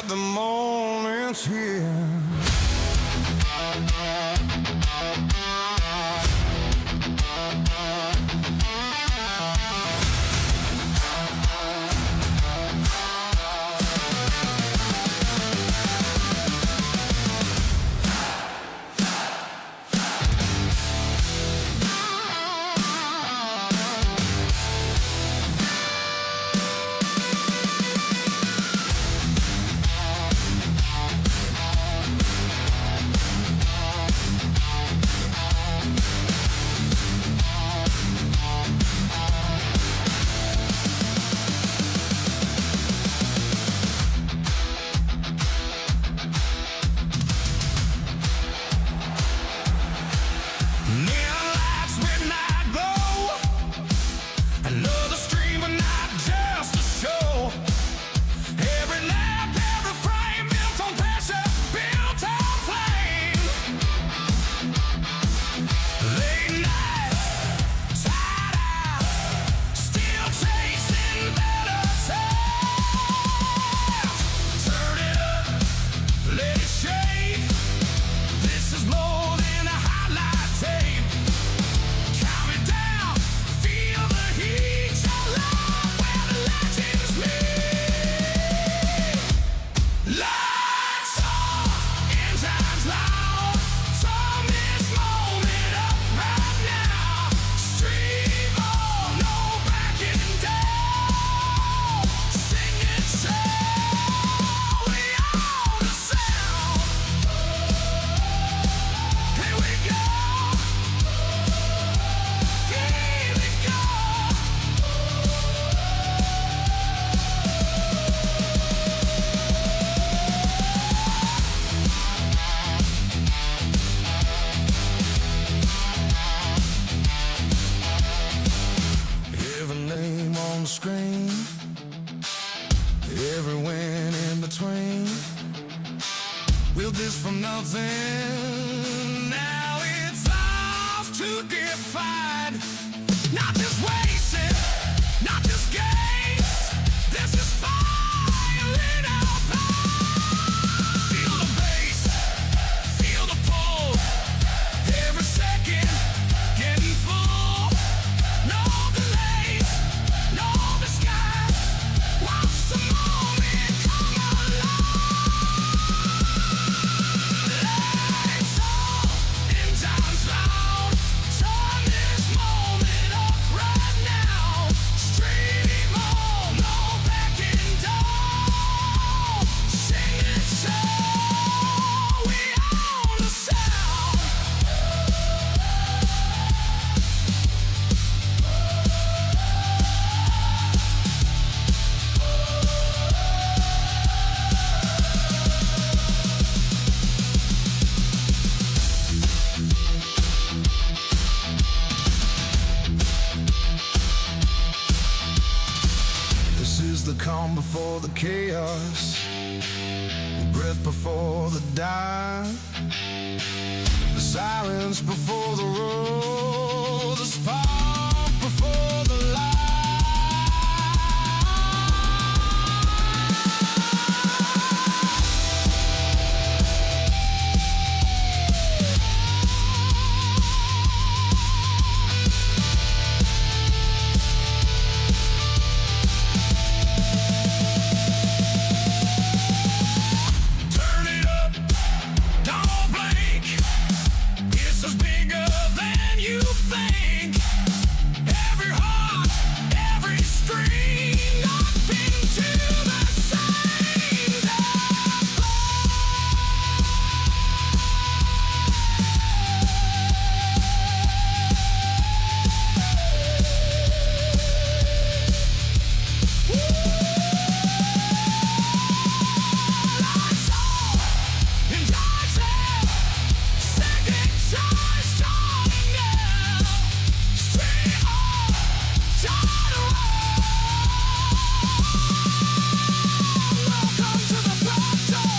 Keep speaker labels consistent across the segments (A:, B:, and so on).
A: but the moment's here. Screen, every win in between. Built this from nothing, now it's off to define. Not just wasted, not just games, this is fire in our past. Feel the bass, feel the pull, every second getting full. No delays, no disguise, watch the moment come alive. Lights on, engine's loud, turn this moment up right now. Stream on, no backing down. Sing it so, we own the sound. This is the calm before the chaos, the breath before the dive, the silence before the roar, the spark before the light. Turn it up, don't blink. This is bigger than you think. Every heart, every scream, up into the same depth. Lights on, and eyes out, second choice starting now. Straight on, turn around. Welcome to the back door.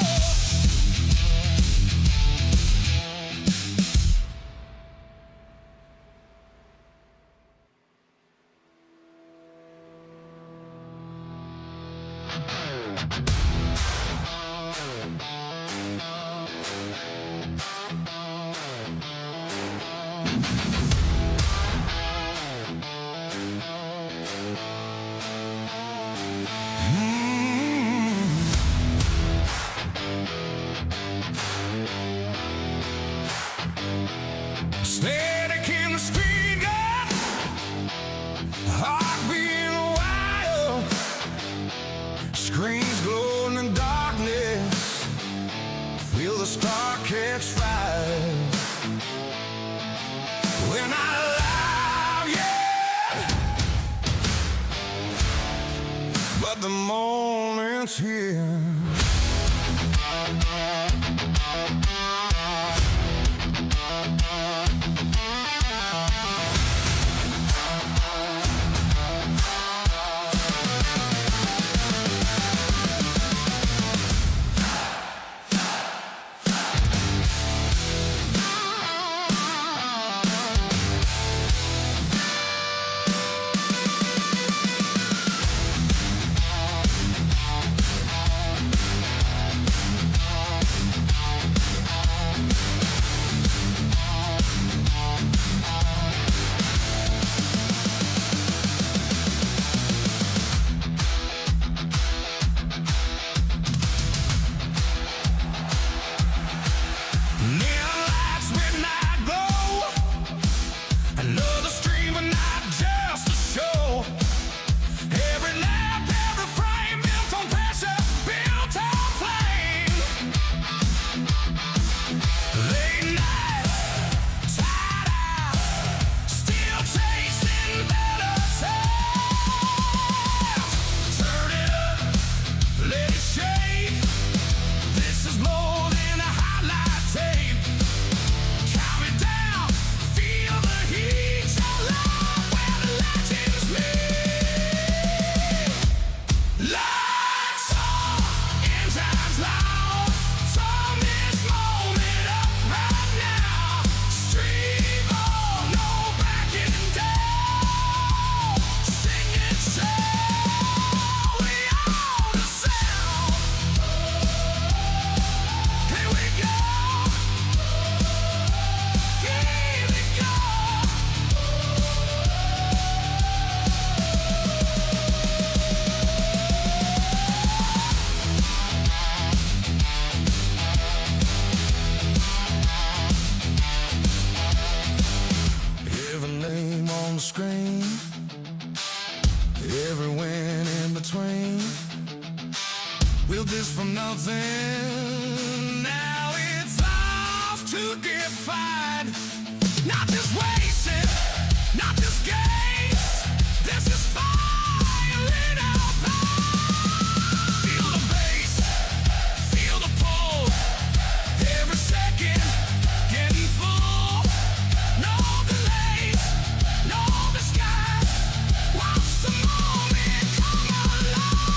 A: Static in the street, yeah. Heart beating wild. Screens glowing in darkness. Feel the star catch fire. When I love, yeah. But the moment's here. Screen, every win in between. We'll this from nothing. Now it's off to get fine. Not just wasted, not just games. This is fire in our veins. Feel the bass, feel the pull. Every second getting full. No delays, no disguise. Watch the moment come alive.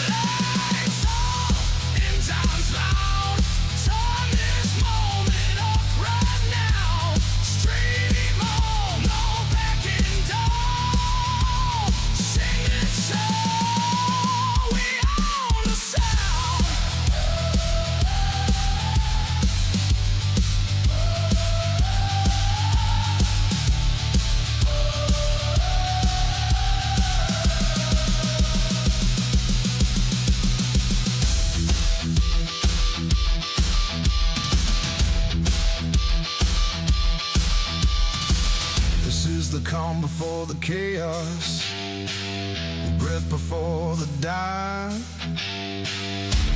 A: Lights on, engines loud. Turn this moment up right now. Stream on, no backing down. Sing it so we own the sound. This is the calm before the chaos, the breath before the dive,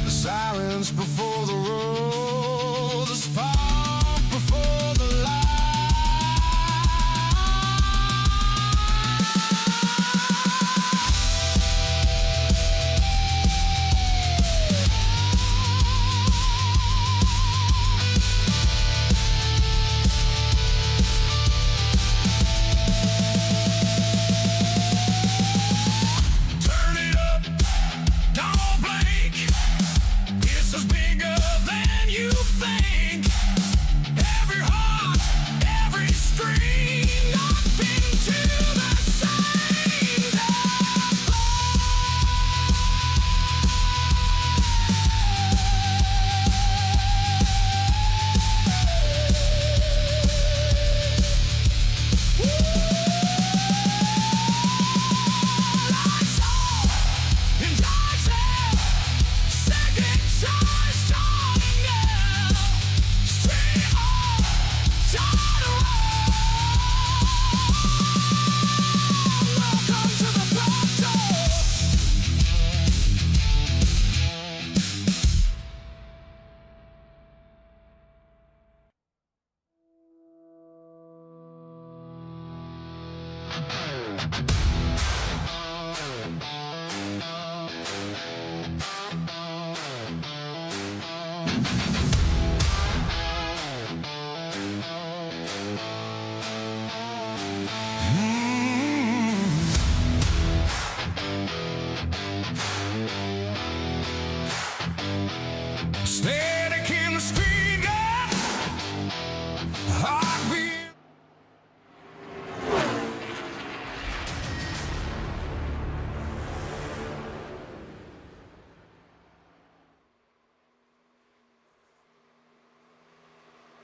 A: the silence before the roar, the spark before the light. Turn it up, don't blink. This is bigger than you think.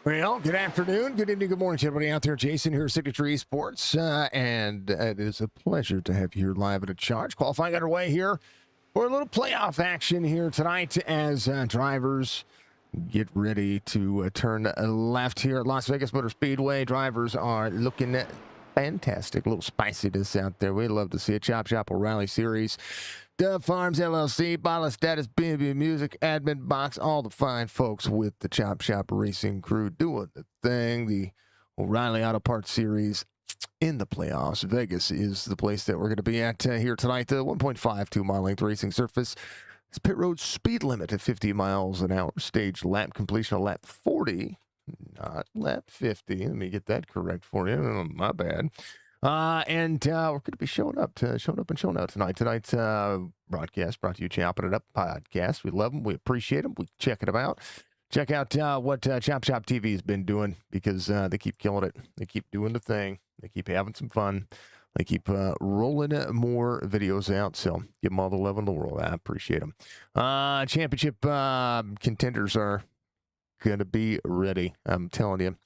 B: Well, good afternoon, good evening, good morning to everybody out there. Jason here, Signature Esports, and it is a pleasure to have you here live at a charge. Qualifying underway here for a little playoff action here tonight as drivers get ready to turn left here at Las Vegas Motor Speedway. Drivers are looking fantastic, a little spiciness out there. We love to see it. Chop Orielly Series. Dove Farms LLC, Bottle Status, B&B Music, Admin Box, all the fine folks with the Chop Shop Racing crew doing the thing. The Orielly Auto Parts Series in the playoffs. Vegas is the place that we're going to be at here tonight. The 1.52 mile length racing surface. It's pit road speed limit at 50 miles an hour. Stage lap completion of lap 40, not lap 50. Let me get that correct for you. Oh, my bad. And we're going to be showing up tonight. Tonight's broadcast brought to you, Chopp'n It Up podcast. We love them. We appreciate them. We check it out. Check out what Chop Shop TV has been doing because they keep killing it. They keep doing the thing. They keep having some fun. They keep rolling more videos out. So give them all the love in the world. I appreciate them. Championship contenders are going to be ready. I'm telling you,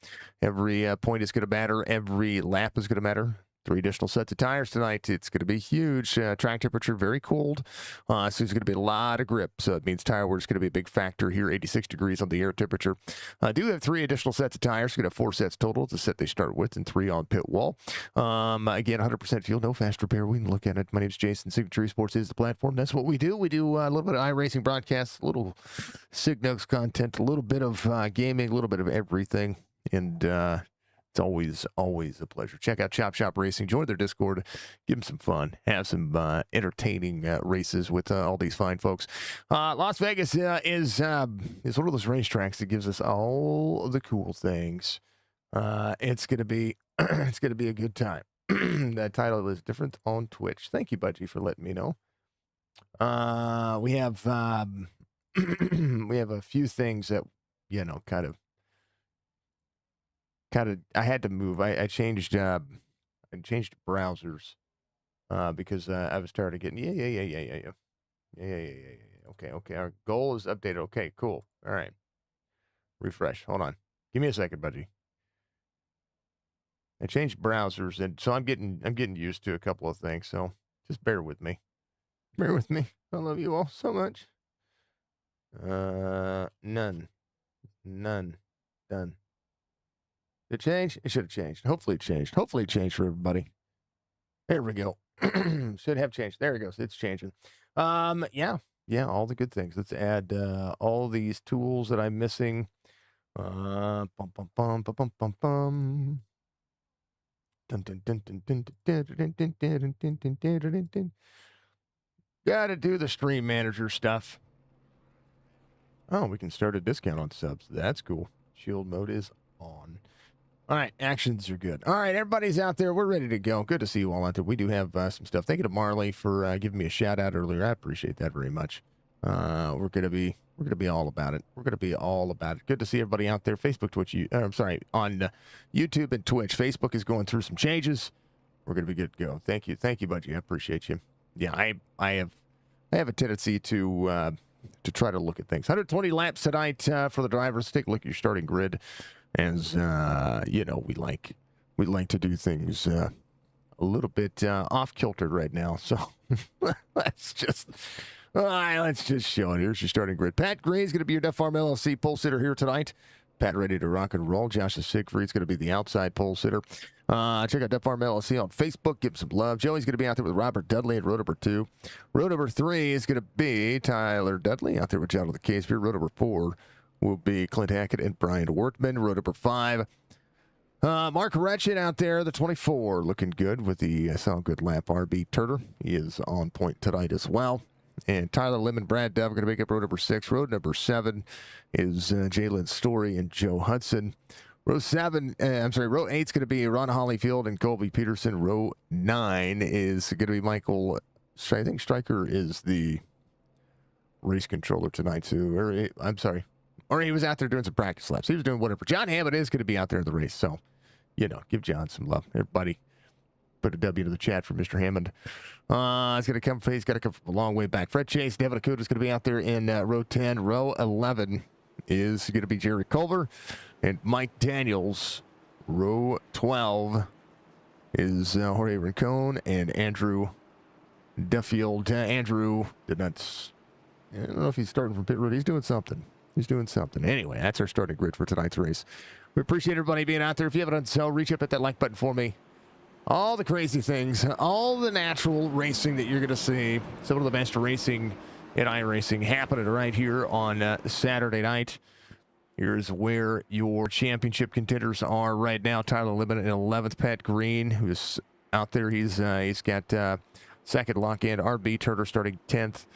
B: every point is going to matter. Every lap is going to matter. 3 additional sets of tires tonight. It's going to be huge. Track temperature very cold. So there's going to be a lot of grip. So it means tire wear is going to be a big factor here. 86 degrees on the air temperature. Do have 3 additional sets of tires. Going to have 4 sets total. It's a set they start with and 3 on pit wall. Again, 100% fuel, no fast repair. We can look at it. My name is Jason. Signature Esports is the platform. That's what we do. We do a little bit of iRacing broadcasts, a little Signux content, a little bit of gaming, a little bit of everything. And it's always a pleasure. Check out Chop Shop Racing. Join their Discord. Give them some fun. Have some entertaining races with all these fine folks. Las Vegas is one of those racetracks that gives us all the cool things. It's gonna be it's gonna be a good time. That title is different on Twitch. Thank you, Budgie, for letting me know. We have we have a few things that kind of I had to move. I changed browsers because I was tired of getting yeah. Okay. Our goal is updated. Okay, cool. All right. Refresh. Hold on. Give me a second, Budgie. I changed browsers, and so I'm getting used to a couple of things. So just bear with me. Bear with me. I love you all so much. None. Done. Did it change? It should have changed. Hopefully it changed. Hopefully it changed for everybody. There we go. Should have changed. There it goes. It's changing. Yeah, all the good things. Let's add all these tools that I'm missing. Gotta do the stream manager stuff. Oh, we can start a discount on subs. That's cool. Shield mode is on. All right, actions are good. All right, everybody's out there. We're ready to go. Good to see you all out there. We do have some stuff. Thank you to Marley for giving me a shout out earlier. I appreciate that very much. We're gonna be all about it. We're gonna be all about it. Good to see everybody out there. Facebook, Twitch. On YouTube and Twitch. Facebook is going through some changes. We're gonna be good to go. Thank you, Budgie. I appreciate you. Yeah, I have a tendency to try to look at things. 120 laps tonight for the drivers. Take a look at your starting grid. As we like to do things a little bit off kilter right now. So let's just show it. Here's your starting grid. Pat Gray's going to be your Def Farm LLC pole sitter here tonight. Pat ready to rock and roll. Josh Siegfried's going to be the outside pole sitter. Check out Def Farm LLC on Facebook. Give him some love. Joey's going to be out there with Robert Dudley at row number 2. Row number 3 is going to be Tyler Dudley out there with John of the Case. Row number 4 will be Clint Hackett and Brian Wortman. Row number 5. Mark Retchin out there, the 24, looking good with the Sound Good lap. RB Turner, he is on point tonight as well. And Tyler Lim and Brad Dove are going to make up row number 6. Row number 7 is Jalen Story and Joe Hudson. Row 8 is going to be Ron Hollyfield and Colby Peterson. Row 9 is going to be Michael. I think Stryker is the race controller tonight too. Or he was out there doing some practice laps. He was doing whatever. John Hammond is going to be out there in the race. So, give John some love. Everybody put a W to the chat for Mr. Hammond. He's got to come from a long way back. Fred Chase, Devin Akuta is going to be out there in row 10. Row 11 is going to be Jerry Culver. And Mike Daniels, row 12, is Jorge Rincon and Andrew Duffield. Andrew did not. I don't know if he's starting from pit road. He's doing something. Anyway, that's our starting grid for tonight's race. We appreciate everybody being out there. If you haven't done so, reach up at that like button for me. All the crazy things, all the natural racing that you're going to see, some of the best racing in iRacing happening right here on Saturday night. Here's where your championship contenders are right now. Tyler Libben in 11th. Pat Green, who's out there, he's got second lock in. RB Turner starting 10th.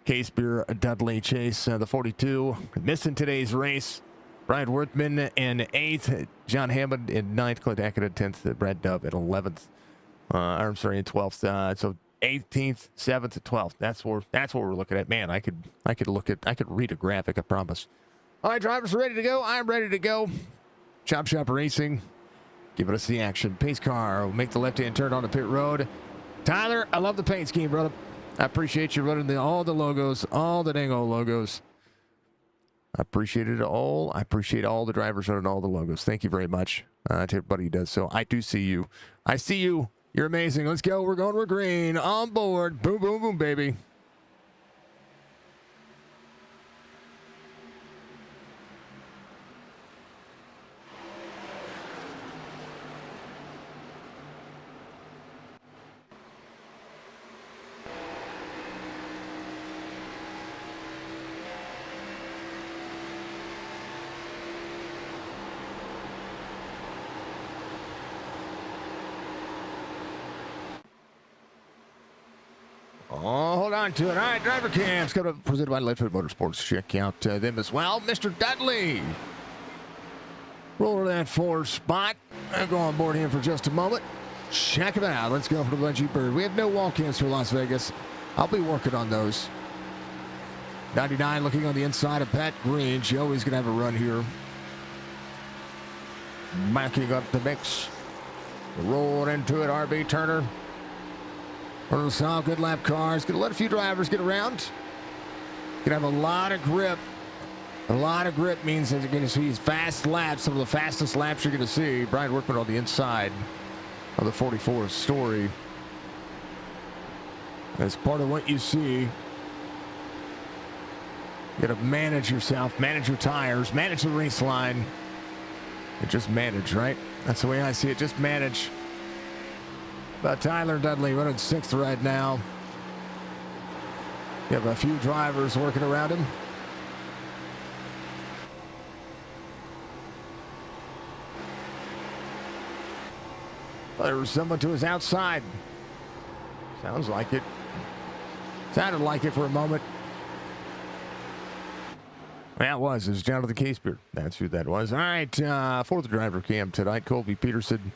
B: Case Beer, Dudley Chase, the 42. Missing today's race. Brian Worthman in 8th. John Hammond in 9th. Clint Hackett in 10th. Brad Dove in 11th. I'm sorry, in 12th. So 18th, 7th, and 12th. That's what we're looking at. Man, I could read a graphic, I promise. All right, drivers are ready to go. I'm ready to go. Chop Shop Racing, giving us the action. Pace car will make the left-hand turn on the pit road. Tyler, I love the paint scheme, brother. I appreciate you running all the logos, all the dang old logos. I appreciate it all. I appreciate all the drivers running all the logos. Thank you very much to everybody who does so. I do see you. I see you. You're amazing. Let's go. We're green. On board. Boom, boom, boom, baby. Oh, hold on to it. All right, driver cams coming up, presented by Lightfoot Motorsports. Check out them as well. Mr. Dudley. Roll to that 4 spot. I'll go on board him for just a moment. Check it out. Let's go for the Budgie Bird. We have no wall cams for Las Vegas. I'll be working on those. 99 looking on the inside of Pat Green. Joey's going to have a run here. Backing up the mix. Roll into it. RB Turner. All good lap cars. Going to let a few drivers get around. Going to have a lot of grip. A lot of grip means that you're going to see fast laps. Some of the fastest laps you're going to see. Brian Workman on the inside of the 44 Story. As part of what you see, you got to manage yourself, manage your tires, manage the race line, and just manage, right? That's the way I see it. Just manage. But Tyler Dudley running 6th right now. You have a few drivers working around him. There's someone to his outside. Sounds like it. Sounded like it for a moment. That was. It was Jonathan Casebeard. That's who that was. All right, for the driver cam tonight, Colby Peterson.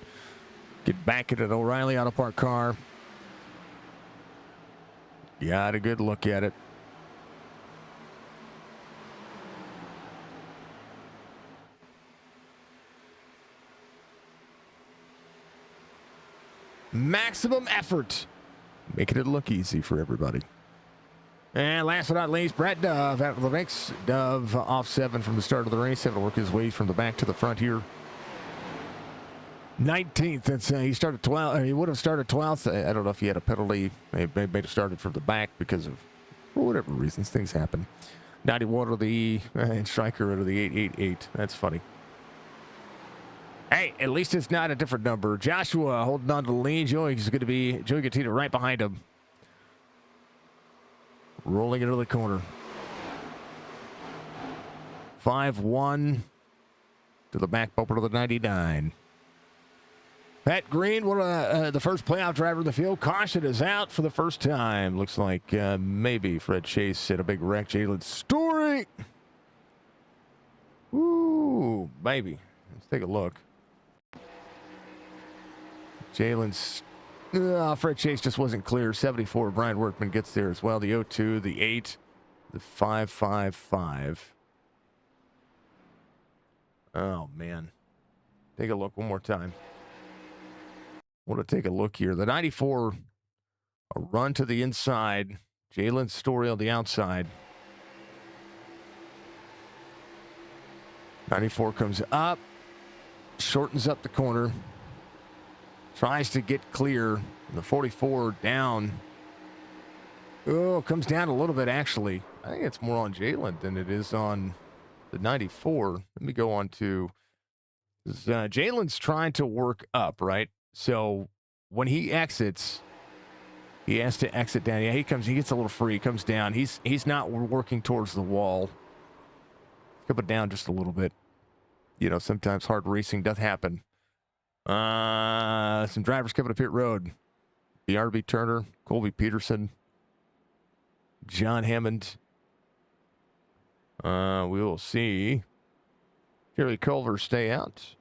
B: Get back into the Orielly Auto Park car. Got a good look at it. Maximum effort. Making it look easy for everybody. And last but not least, Brett Dove out of the mix. Dove off 7 from the start of the race. Having to work his way from the back to the front here. 19th. That's he started 12th. He would have started 12th. I don't know if he had a penalty. He may have started from the back because of, for whatever reasons, things happen. 91 of the striker out of the 888. That's funny. Hey, at least it's not a different number. Joshua holding on to the lead. Joey's going to be Joey Gattina right behind him. Rolling into the corner. 5-1 to the back bumper of the 99. Pat Green, one of the first playoff driver in the field. Caution is out for the first time. Looks like maybe Fred Chase hit a big wreck. Jalen Story. Ooh, maybe. Let's take a look. Fred Chase just wasn't clear. 74. Brian Workman gets there as well. The 0-2, the 8, the 5-5-5. Oh, man. Take a look one more time. Want to take a look here. The 94, a run to the inside. Jalen Story on the outside. 94 comes up, shortens up the corner, tries to get clear. The 44 down. Oh, comes down a little bit, actually. I think it's more on Jalen than it is on the 94. Let me go on to... Jalen's trying to work up, right? So when he exits, he has to exit down. Yeah, he gets a little free, comes down. He's not working towards the wall. Coming down just a little bit. You know, sometimes hard racing does happen. Some drivers coming up pit road. BRB Turner, Colby Peterson, John Hammond. We will see Jerry Culver stay out.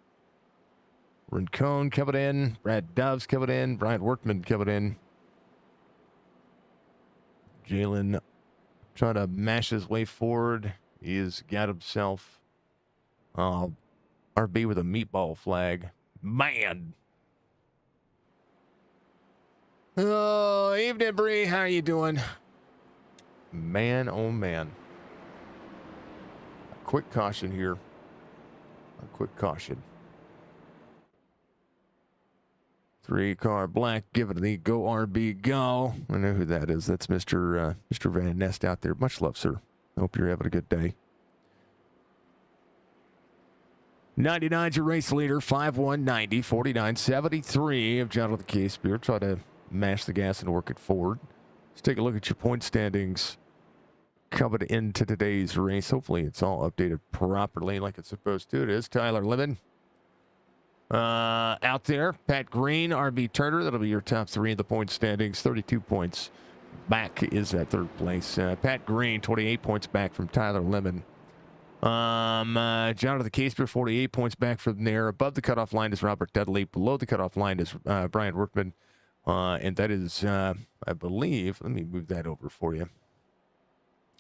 B: Rincon coming in. Brad Doves coming in. Brian Workman coming in. Jalen trying to mash his way forward. He has got himself RB with a meatball flag. Man. Oh, evening, Bree. How are you doing? Man, oh, man. A quick caution here. A quick caution. 3-car black, give it the go RB go. I know who that is. That's Mr. Van Nest out there. Much love, sir. Hope you're having a good day. 99's your race leader. 5-1-90, 49-73 of Jonathan K. Spear. Try to mash the gas and work it forward. Let's take a look at your point standings coming into today's race. Hopefully it's all updated properly like it's supposed to. It is Tyler Lemon. Out there, Pat Green, RB Turner. That'll be your top three in the point standings. 32 points back is at third place. Pat Green, 28 points back from Tyler Lemon. Jonathan Casper, 48 points back from there. Above the cutoff line is Robert Dudley. Below the cutoff line is Brian Workman. And that is, I believe, let me move that over for you.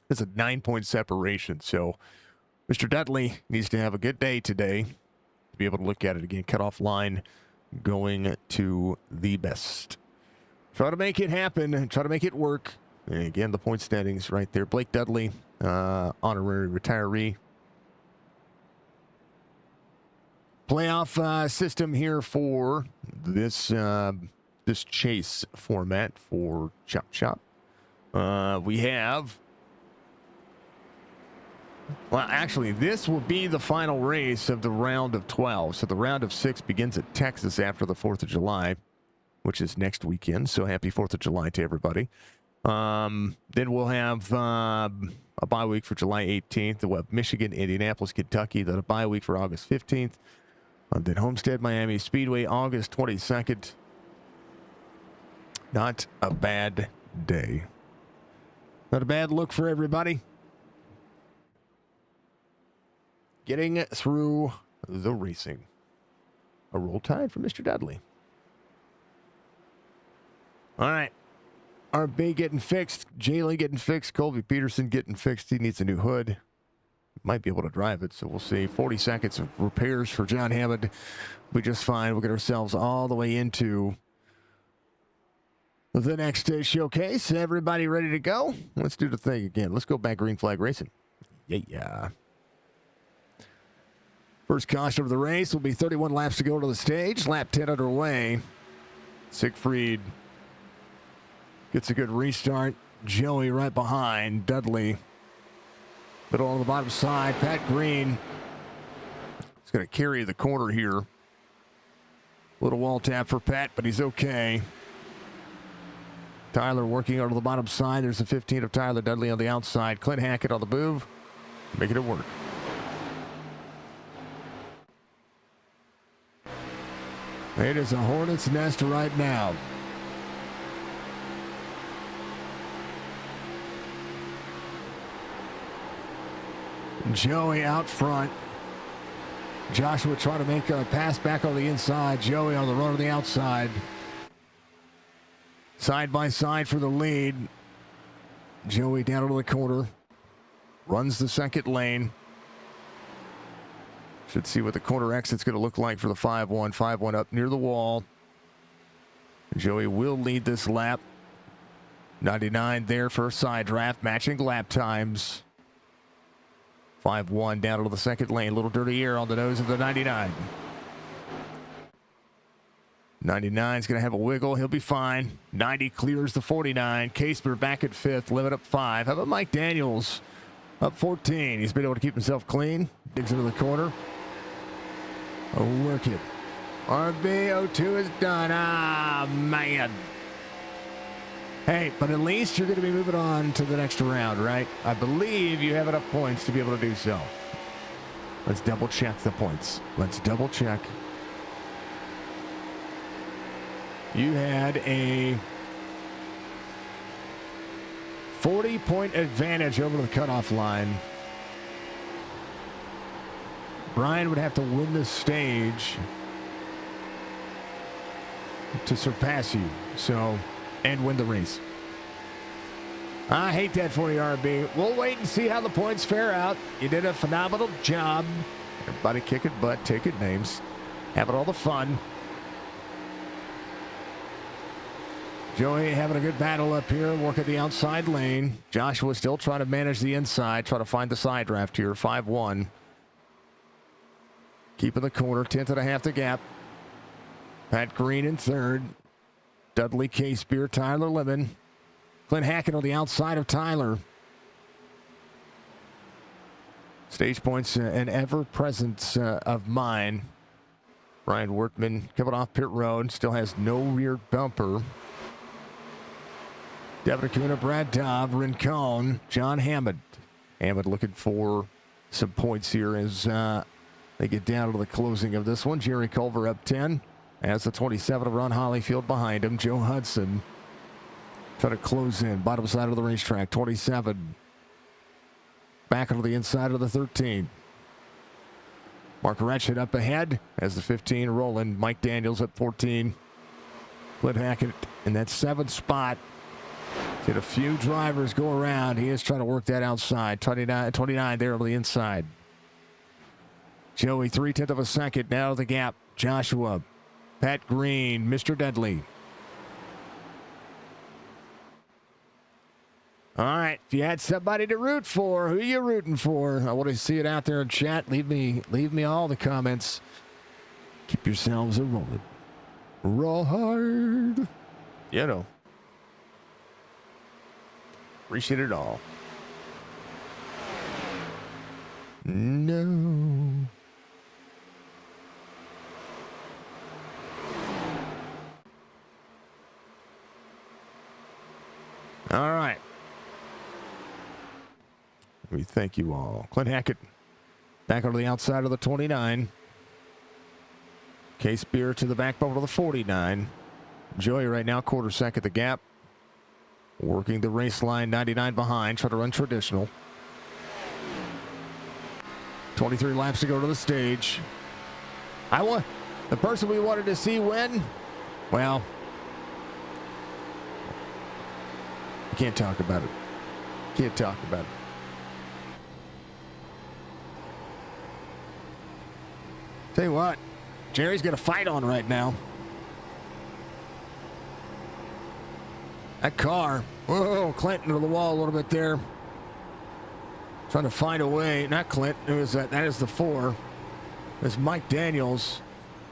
B: It's a 9-point separation. So Mr. Dudley needs to have a good day today to be able to look at it again. Cutoff line going to the best. Try to make it happen and try to make it work. And again, the point standings right there. Blake Dudley, honorary retiree. Playoff system here for this this chase format for Chop Chop. We have... Well, actually, this will be the final race of the round of 12. So the round of 6 begins at Texas after the 4th of July, which is next weekend. So happy 4th of July to everybody. Then we'll have a bye week for July 18th. We'll have Michigan, Indianapolis, Kentucky. Then a bye week for August 15th. Then Homestead, Miami Speedway, August 22nd. Not a bad day. Not a bad look for everybody. Getting through the racing. A roll tide for Mr. Dudley. All right. RB getting fixed. Jaylee getting fixed. Colby Peterson getting fixed. He needs a new hood. Might be able to drive it, so we'll see. 40 seconds of repairs for John Hammond. We just fine. We'll get ourselves all the way into the next showcase. Everybody ready to go? Let's do the thing again. Let's go back green flag racing. Yeah. First caution of the race will be 31 laps to go to the stage. Lap 10 underway. Siegfried gets a good restart. Joey right behind. Dudley. Middle on the bottom side. Pat Green is going to carry the corner here. Little wall tap for Pat, but he's okay. Tyler working over the bottom side. There's the 15 of Tyler Dudley on the outside. Clint Hackett on the move. Making it work. It is a hornet's nest right now. Joey out front. Joshua trying to make a pass back on the inside. Joey on the run on the outside. Side by side for the lead. Joey down into the corner. Runs the second lane. Should see what the corner exit's going to look like for the 5-1. 5-1 up near the wall. Joey will lead this lap. 99 there for a side draft. Matching lap times. 5-1 down to the second lane. Little dirty air on the nose of the 99. 99's going to have a wiggle. He'll be fine. 90 clears the 49. Caseper back at 5th. Limit up 5. How about Mike Daniels up 14? He's been able to keep himself clean. Digs into the corner. Oh, work it. RB02 is done. Ah, man. Hey, but at least you're going to be moving on to the next round, right? I believe you have enough points to be able to do so. Let's double check the points. Let's double check. You had a 40-point advantage over the cutoff line. Brian would have to win this stage to surpass you, and win the race. I hate that for you, RB. We'll wait and see how the points fare out. You did a phenomenal job. Everybody kicking butt, taking names, having all the fun. Joey having a good battle up here, working the outside lane. Joshua still trying to manage the inside, trying to find the side draft here, 5-1. Keeping the corner, 10.5 the gap. Pat Green in 3rd. Dudley Casebeer, Tyler Lemon. Clint Hackett on the outside of Tyler. Stage points, an ever-presence of mine. Brian Wortman coming off pit road, still has no rear bumper. Devin Acuna, Brad Dobb, Rincon, John Hammond. Hammond looking for some points here as they get down to the closing of this one. Jerry Culver up 10. As the 27 of Ron Hollyfield behind him. Joe Hudson trying to close in. Bottom side of the racetrack. 27. Back onto the inside of the 13. Mark Ratchet up ahead as the 15 rolling. Mike Daniels at 14. Clint Hackett in that 7th spot. Get a few drivers go around. He is trying to work that outside. 29 there on the inside. Joey, 3/10 of a second. Now the gap. Joshua. Pat Green, Mr. Dudley. All right, if you had somebody to root for, who are you rooting for? I want to see it out there in chat. Leave me all the comments. Keep yourselves a rolling. Roll hard. You know. Appreciate it all. No. All right. We thank you all. Clint Hackett back onto the outside of the 29. Case Beer to the backbone of the 49. Joey right now, quarter second the gap. Working the race line, 99 behind, trying to run traditional. 23 laps to go to the stage. The person we wanted to see win, well, you can't talk about it. Can't talk about it. Tell you what, Jerry's got a fight on right now. That car, whoa, Clinton to the wall a little bit there. Trying to find a way, not Clint, it was that is the 4. It's Mike Daniels.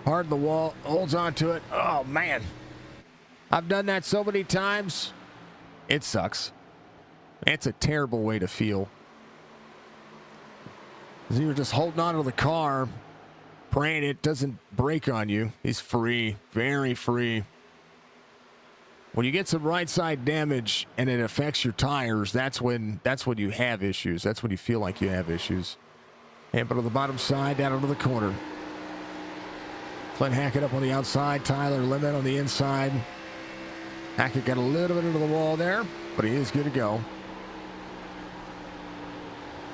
B: Hard the wall, holds on to it. Oh, man. I've done that so many times. It sucks. It's a terrible way to feel. You're just holding on to the car, praying it doesn't break on you. He's free, very free. When you get some right side damage and it affects your tires, that's when you have issues. That's when you feel like you have issues. And but on the bottom side, down into the corner. Clint Hackett up on the outside, Tyler Lemon on the inside. Hackett got a little bit into the wall there, but he is good to go.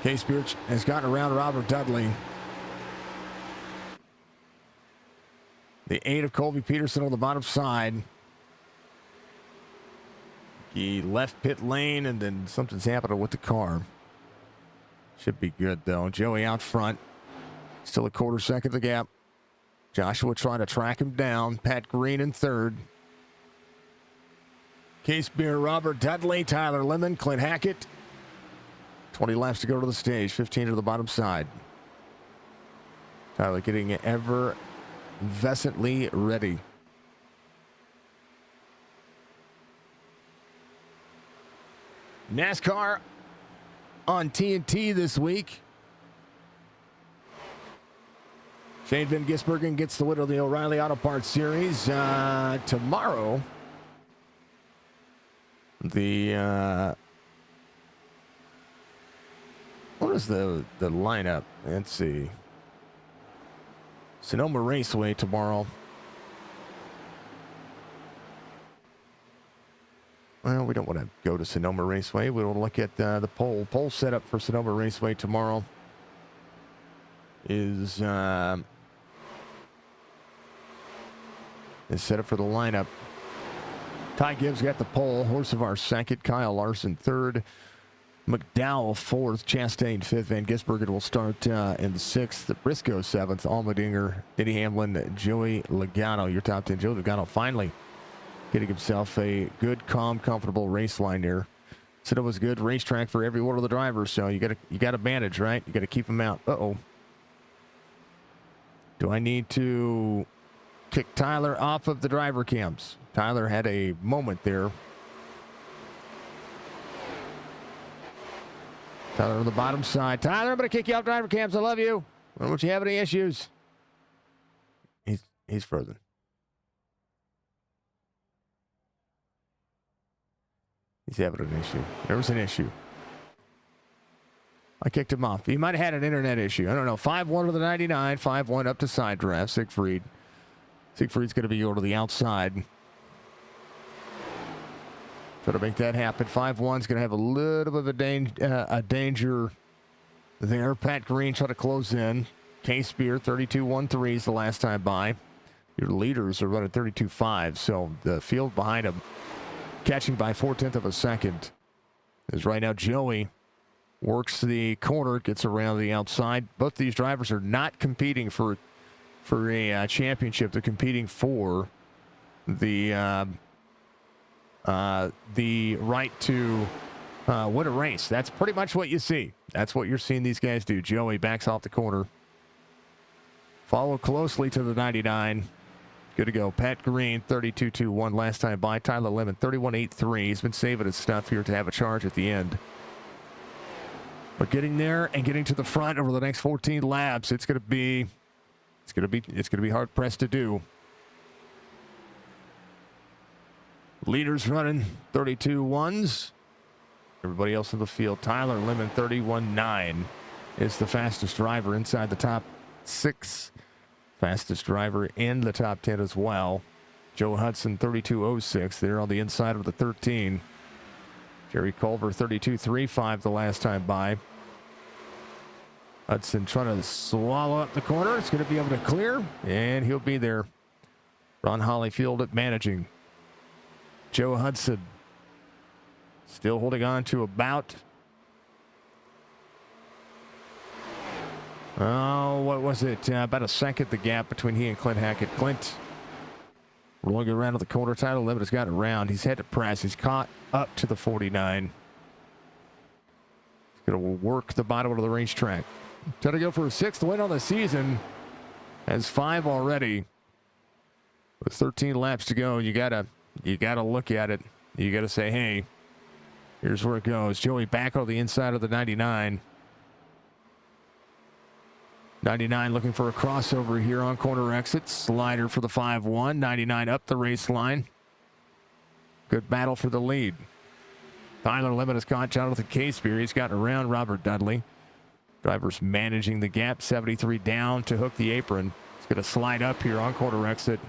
B: Case Beer has gotten around Robert Dudley. The 8 of Colby Peterson on the bottom side. He left pit lane, and then something's happening with the car. Should be good, though. Joey out front. Still a quarter second the gap. Joshua trying to track him down. Pat Green in 3rd. Case Beer, Robert Dudley, Tyler Lemon, Clint Hackett. 20 laps to go to the stage, 15 to the bottom side. Tyler getting effervescently ready. NASCAR on TNT this week. Shane Van Gisbergen gets the win of the Orielly Auto Parts Series. Tomorrow, what is the lineup? Let's see. Sonoma Raceway tomorrow. Well, we don't want to go to Sonoma Raceway. We want to look at the pole. Pole setup for Sonoma Raceway tomorrow is set up for the lineup. Ty Gibbs got the pole. Horsevar second. Kyle Larson third. McDowell fourth. Chastain fifth. Van Gisbergen will start in the sixth. Briscoe seventh. Allmendinger, Denny Hamlin, Joey Logano. Your top 10. Joey Logano finally getting himself a good, calm, comfortable race line there. Said it was a good racetrack for every one of the drivers, so you got to manage, right? You got to keep them out. Uh-oh. Do I need to kick Tyler off of the driver cams? Tyler had a moment there. Tyler on the bottom side. Tyler, I'm going to kick you off driver cams. I love you. I don't want you to have any issues. He's frozen. He's having an issue. There was an issue. I kicked him off. He might have had an internet issue. I don't know. 5-1 to the 99. 5-1 up to side draft. Siegfried. Siegfried's going to be over to the outside. So to make that happen, 5-1's going to have a little bit of a danger there. Pat Green trying to close in. Case Spear, 32.13 is the last time by. Your leaders are running 32.5, so the field behind him catching by 4/10 of a second. As right now Joey works the corner, gets around the outside. Both these drivers are not competing for a championship. They're competing for the right to win a race. That's pretty much what you see. That's what you're seeing these guys do. Joey backs off the corner. Follow closely to the 99. Good to go. Pat Green, 32.21 last time by. Tyler Lemon, 31.83. He's been saving his stuff here to have a charge at the end. But getting there and getting to the front over the next 14 laps, it's going to be hard pressed to do. Leaders running 32.1s. Everybody else in the field. Tyler Lemon, 31.9 is the fastest driver inside the top 6. Fastest driver in the top 10 as well. Joe Hudson, 32.06. They're on the inside of the 13. Jerry Culver, 32.35 the last time by. Hudson trying to swallow up the corner. It's going to be able to clear, and he'll be there. Ron Hollyfield at managing. Joe Hudson still holding on to about, what was it? About a second, the gap between he and Clint Hackett. Clint rolling around to the corner. Tyler Lemon has got it around. He's had to press. He's caught up to the 49. He's going to work the bottom of the racetrack. Trying to go for a 6th win on the season. Has 5 already. With 13 laps to go, you gotta look at it. You gotta say, hey, here's where it goes. Joey back on the inside of the 99. 99 looking for a crossover here on corner exit. Slider for the 5-1. 99 up the race line. Good battle for the lead. Tyler Lemon has caught Jonathan Case-Spear. He's gotten around Robert Dudley. Drivers managing the gap. 73 down to hook the apron. He's going to slide up here on corner exit.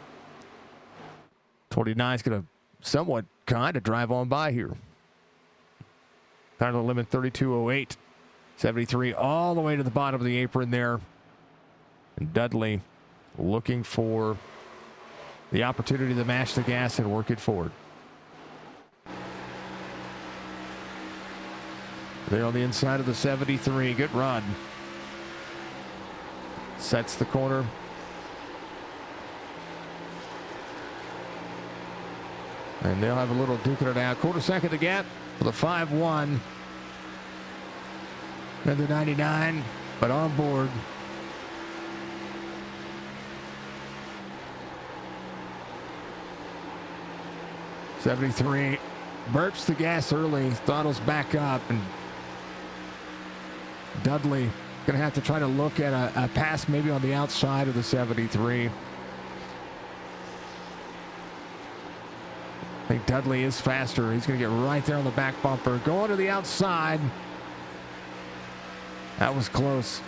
B: 29 is going to somewhat kind of drive on by here. Tyler Lemon 32.08. 73 all the way to the bottom of the apron there. And Dudley looking for the opportunity to mash the gas and work it forward. They're on the inside of the 73. Good run. Sets the corner. And they'll have a little duking it out. Quarter second to gap for the 5-1. Another 99, but on board. '73 burps the gas early, throttles back up, and Dudley going to have to try to look at a pass maybe on the outside of the 73. I think Dudley is faster. He's going to get right there on the back bumper. Going to the outside. That was close.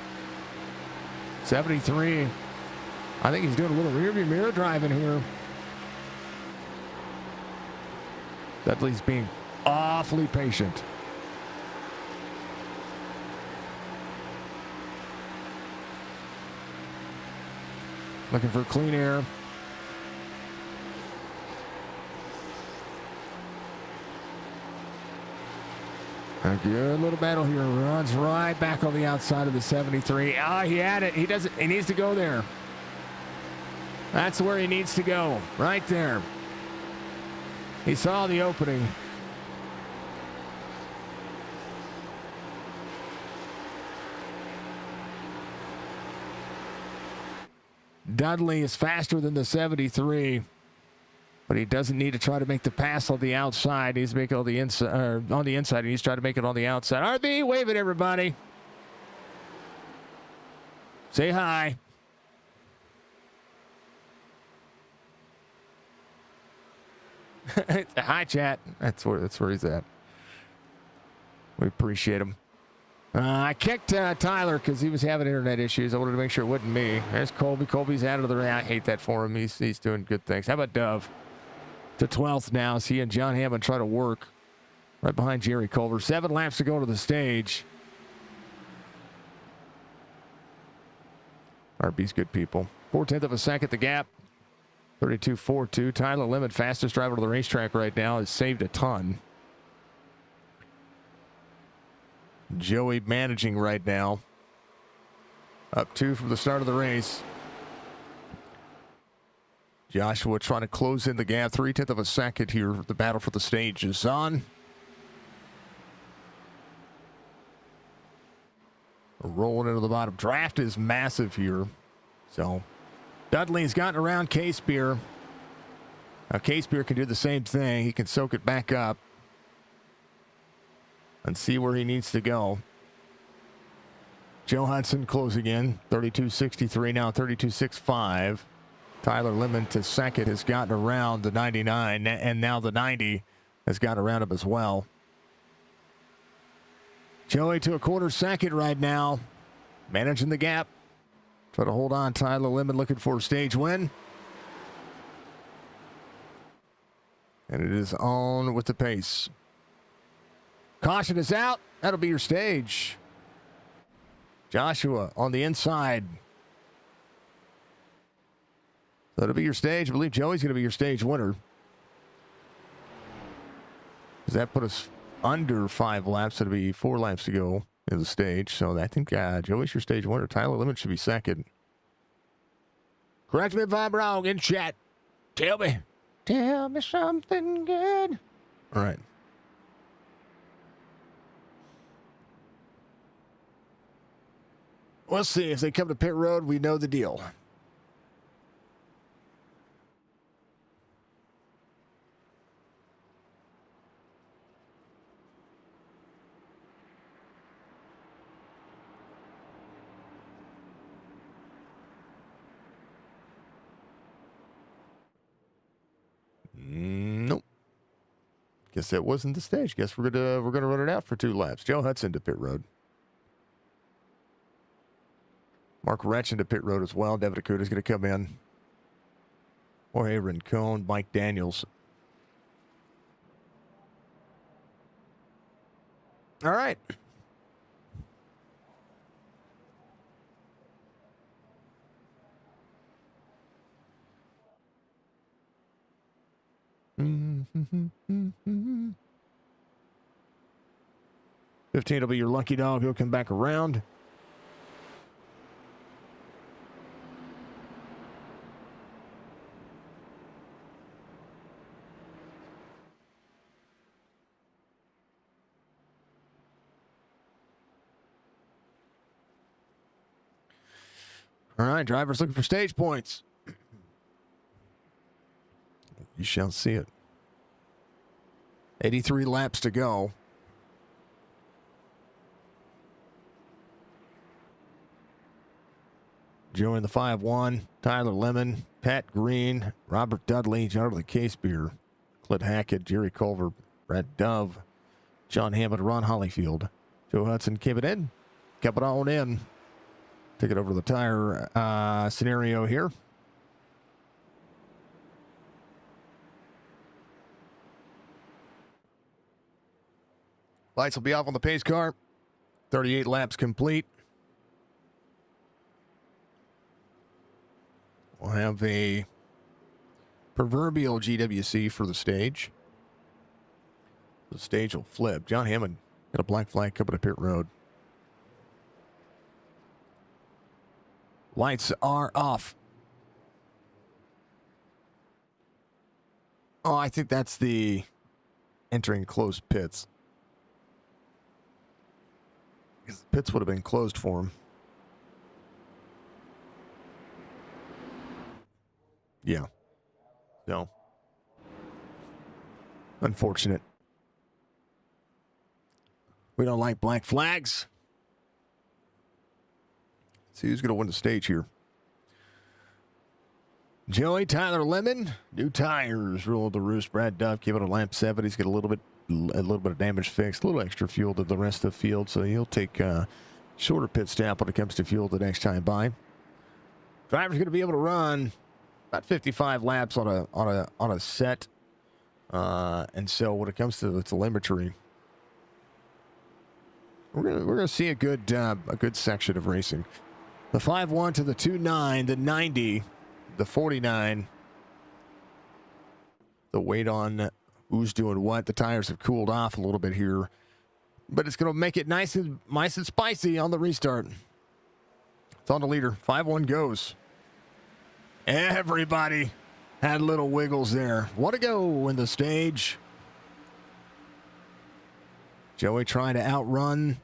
B: 73. I think he's doing a little rearview mirror driving here. Dudley's being awfully patient. Looking for clean air. A good little battle here. Runs right back on the outside of the 73. Ah, he had it. He doesn't. He needs to go there. That's where he needs to go. Right there. He saw the opening. Dudley is faster than the 73. But he doesn't need to try to make the pass on the outside. He's making on the inside. On the inside, he's trying to make it on the outside. RB, wave at everybody. Say hi. Hi, chat. That's where he's at. We appreciate him. I kicked Tyler because he was having internet issues. I wanted to make sure it wasn't me. There's Colby. Colby's out of the ring. I hate that for him. He's doing good things. How about Dove? To 12th now. So he and John Hammond try to work right behind Jerry Culver. 7 laps to go to the stage. RB's good people. 4/10 of a second the gap. 32.42. Tyler Lemon, fastest driver to the racetrack right now, has saved a ton. Joey managing right now. Up 2 from the start of the race. Joshua trying to close in the gap. 3/10 of a second here. The battle for the stage is on. Rolling into the bottom. Draft is massive here. So Dudley's gotten around Case-Beer. Now Case-Beer can do the same thing. He can soak it back up and see where he needs to go. Joe Hudson closing in. 32.63 now, 32.65. Tyler Lemon to second has gotten around the 99, and now the 90 has got around him as well. Joey to a quarter second right now, managing the gap. Try to hold on. Tyler Lemon looking for a stage win. And it is on with the pace. Caution is out. That'll be your stage. Joshua on the inside. That'll be your stage. I believe Joey's going to be your stage winner. Does that put us under 5 laps? It'll be 4 laps to go in the stage. So I think Joey's your stage winner. Tyler Lemon should be second. Correct me if I'm wrong in chat. Tell me. Tell me something good. All right. We'll see. If they come to pit road, we know the deal. Nope. Guess that wasn't the stage. Guess we're gonna run it out for 2 laps. Joe Hudson to pit road. Mark Retchen to pit road as well. Devin Acuda's going to come in. Jorge Rincon, Mike Daniels. All right. Mm-hmm. 15 will be your lucky dog. He'll come back around. All right, drivers looking for stage points. You shall see it. 83 laps to go. Joey in the 5-1, Tyler Lemon, Pat Green, Robert Dudley, Jonathan Casebeer, Clint Hackett, Jerry Culver, Brad Dove, John Hammond, Ron Hollyfield. Joe Hudson came it in, kept it on in. Take it over to the tire scenario here. Lights will be off on the pace car. 38 laps complete. We'll have a proverbial GWC for the stage. The stage will flip. John Hammond got a black flag coming to pit road. Lights are off. Oh, I think that's the entering closed pits. Because the pits would have been closed for him. Yeah. No. Unfortunate. We don't like black flags. See who's going to win the stage here. Joey, Tyler Lemon, new tires, rule the roost. Brad Duff gave it a lap 7. He's got a little bit of damage fixed, a little extra fuel than the rest of the field, so he'll take a shorter pit stop when it comes to fuel the next time by. Driver's going to be able to run about 55 laps on a set, and so when it comes to the telemetry, we're gonna see a good section of racing. The 5-1 to the 2-9, the 90, the 49. The weight on who's doing what. The tires have cooled off a little bit here, but it's going to make it nice and spicy on the restart. It's on the leader. 5-1 goes. Everybody had little wiggles there. Want to go in the stage. Joey trying to outrun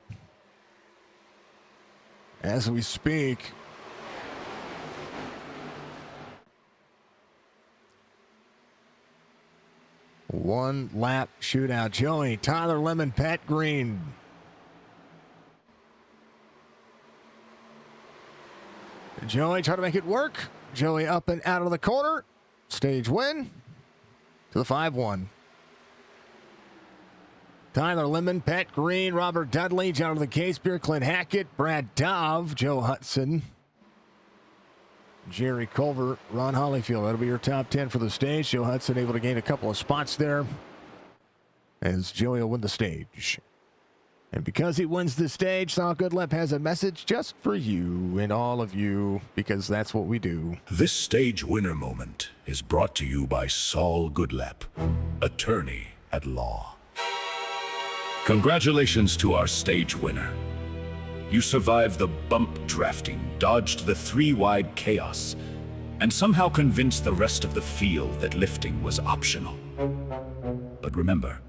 B: as we speak. One lap shootout. Joey, Tyler Lemon, Pat Green. Joey trying to make it work. Joey up and out of the corner. Stage win to the 5-1. Tyler Lemon, Pat Green, Robert Dudley, Jonathan Casebeer, Clint Hackett, Brad Dove, Joe Hudson, Jerry Culver, Ron Hollyfield. That'll be your top 10 for the stage. Joe Hudson able to gain a couple of spots there as Joey will win the stage. And because he wins the stage, Saul Goodlap has a message just for you and all of you, because that's what we do.
C: This stage winner moment is brought to you by Saul Goodlap, attorney at law. Congratulations to our stage winner. You survived the bump drafting, dodged the 3-wide chaos, and somehow convinced the rest of the field that lifting was optional. But remember,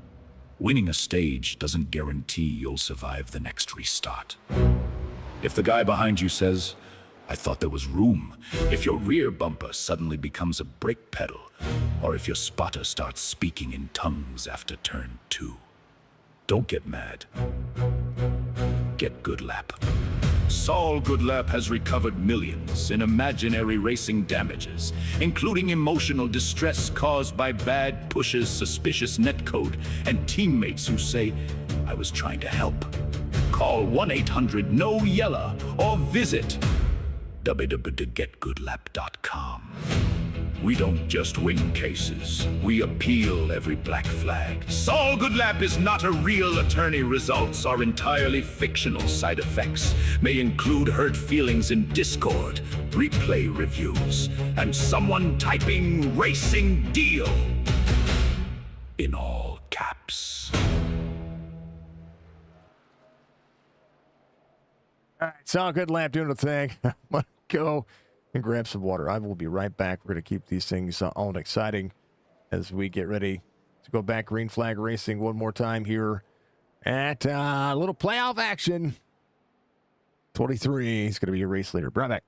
C: winning a stage doesn't guarantee you'll survive the next restart. If the guy behind you says, "I thought there was room," if your rear bumper suddenly becomes a brake pedal, or if your spotter starts speaking in tongues after turn 2, don't get mad. Get Goodlap. Saul Goodlap has recovered millions in imaginary racing damages, including emotional distress caused by bad pushes, suspicious netcode, and teammates who say, "I was trying to help." Call 1-800-NO-YELLA or visit www.getgoodlap.com. We don't just win cases, we appeal every black flag. Saul Goodlap is not a real attorney. Results are entirely fictional. Side effects may include hurt feelings in Discord, replay reviews, and someone typing "racing deal" in all caps.
B: All right, Saul Goodlap doing the thing. Let's go and grab some water. I will be right back. We're going to keep these things on exciting as we get ready to go back green flag racing one more time here at a little playoff action. 23 is going to be your race leader. Right back.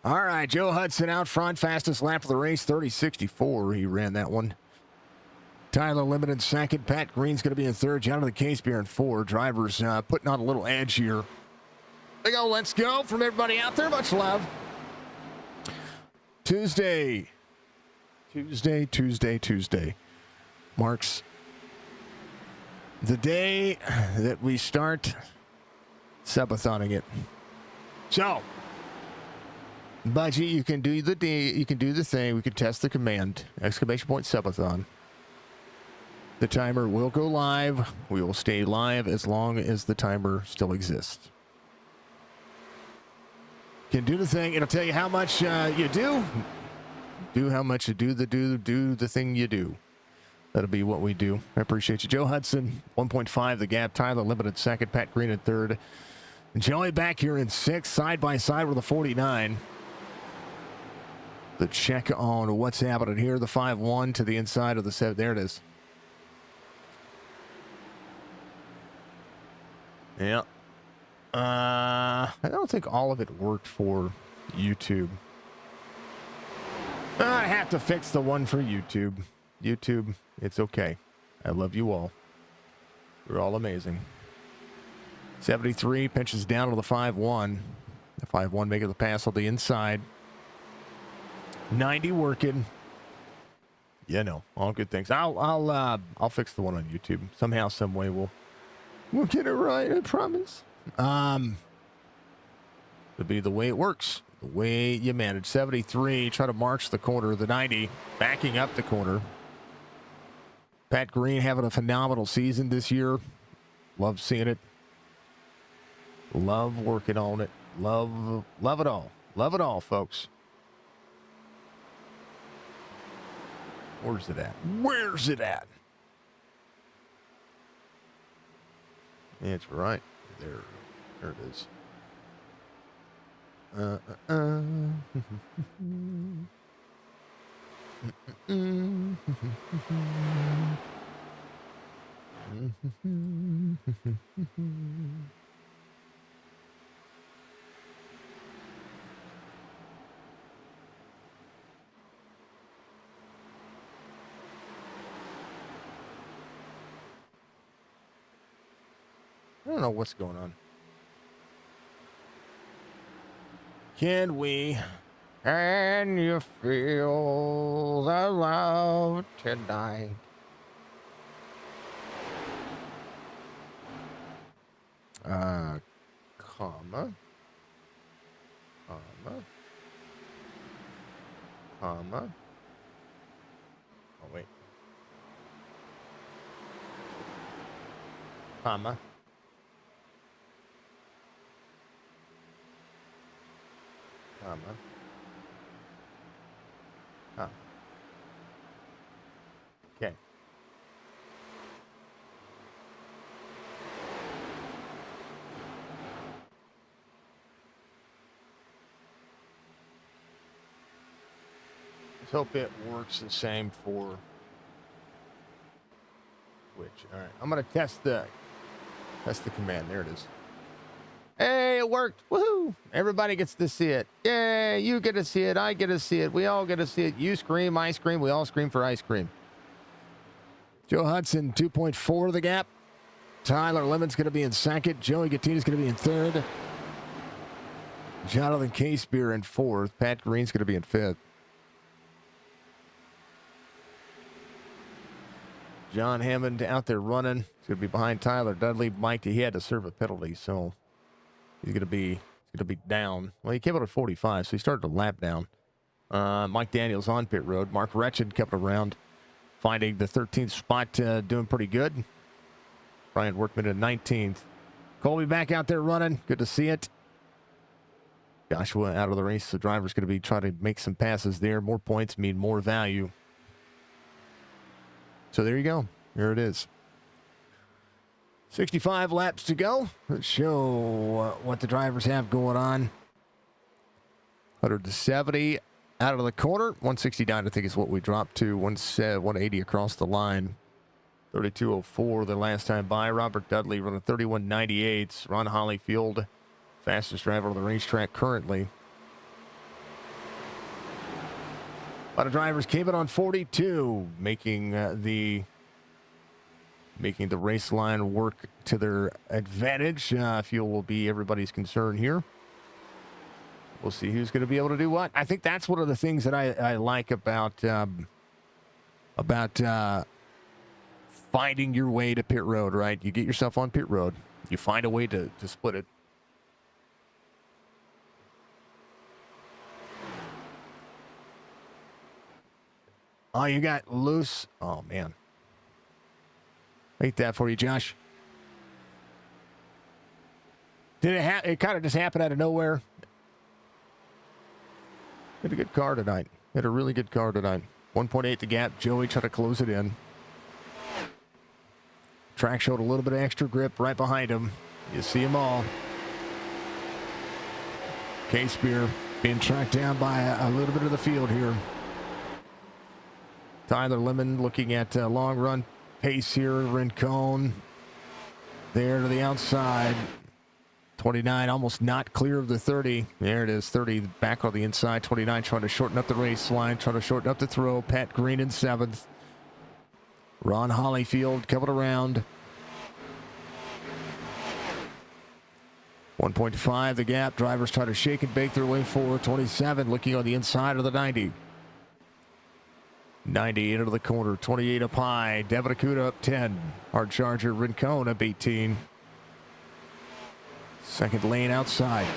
B: All right, Joe Hudson out front, fastest lap of the race, 30:64. He ran that one. Tyler Lemon in second. Pat Green's going to be in third. Jonathan Casebeer in fourth. Drivers putting on a little edge here. There you go. Let's go from everybody out there. Much love. Tuesday marks the day that we start subathoning it. So, Budgie, you can do the thing. We can test the command. Exclamation point subathon. The timer will go live. We will stay live as long as the timer still exists. Can do the thing. It'll tell you how much you do. Do how much you do the thing you do. That'll be what we do. I appreciate you. Joe Hudson, 1.5 the gap. Tyler Limited second. Pat Green in third. And Joey back here in sixth, side by side with the 49. The check on what's happening here. The 5-1 to the inside of the 7. There it is. Yeah. I don't think all of it worked for YouTube. I have to fix the one for YouTube. YouTube, it's okay. I love you all. You're all amazing. 73 pitches down to the 5-1. The 5-1 making the pass on the inside. 90 working. You know, all good things. I'll fix the one on YouTube somehow, some way. We'll get it right. I promise. It'll be the way it works, the way you manage. 73, try to march the corner. The 90, backing up the corner. Pat Green having a phenomenal season this year. Love seeing it. Love working on it. Love it all. Love it all, folks. Where's it at? Where's it at? It's right there. There it is. I don't know what's going on. Can you feel the love tonight? Comma. Oh, wait. Comma. Okay. Let's hope it works the same for Twitch. All right, I'm gonna test the command. There it is. Hey, it worked. Woohoo! Everybody gets to see it. Yay, you get to see it. I get to see it. We all get to see it. You scream, I scream. We all scream for ice cream. Joe Hudson, 2.4 the gap. Tyler Lemon's going to be in second. Joey Gattina's going to be in third. Jonathan Casebeer in fourth. Pat Green's going to be in fifth. John Hammond out there running. He's going to be behind Tyler Dudley. Mike, he had to serve a penalty, so he's going to be down. Well, he came out at 45, so he started to lap down. Mike Daniels on pit road. Mark Retchin coming around, finding the 13th spot, doing pretty good. Brian Workman at 19th. Colby back out there running. Good to see it. Joshua out of the race. The driver's going to be trying to make some passes there. More points mean more value. So there you go. There it is. 65 laps to go. Let's show what the drivers have going on. 170 out of the corner. 169, I think, is what we dropped to. 180 across the line. 32.04 the last time by. Robert Dudley running 31.98. Ron Hollyfield, fastest driver on the racetrack currently. A lot of drivers came in on 42, making the race line work to their advantage. Fuel will be everybody's concern here. We'll see who's going to be able to do what. I think that's one of the things that I like about finding your way to pit road, right? You get yourself on pit road. You find a way to split it. Oh, you got loose. Oh, man. Hate that for you, Josh. It kind of just happened out of nowhere. Had a good car tonight. Had a really good car tonight. 1.8 the gap. Joey tried to close it in. Track showed a little bit of extra grip right behind him. You see them all. K-Spear being tracked down by a little bit of the field here. Tyler Lemon looking at long run pace here. Rincon there to the outside. 29 almost not clear of the 30. There it is, 30 back on the inside. 29 trying to shorten up the race line, trying to shorten up the throw. Pat Green in 7th. Ron Hollyfield coming around. 1.5 the gap. Drivers try to shake and bake their way forward. 27 looking on the inside of the 90. 90 into the corner. 28 up high. Devin Akuta up 10. Hard charger Rincon up 18. Second lane outside.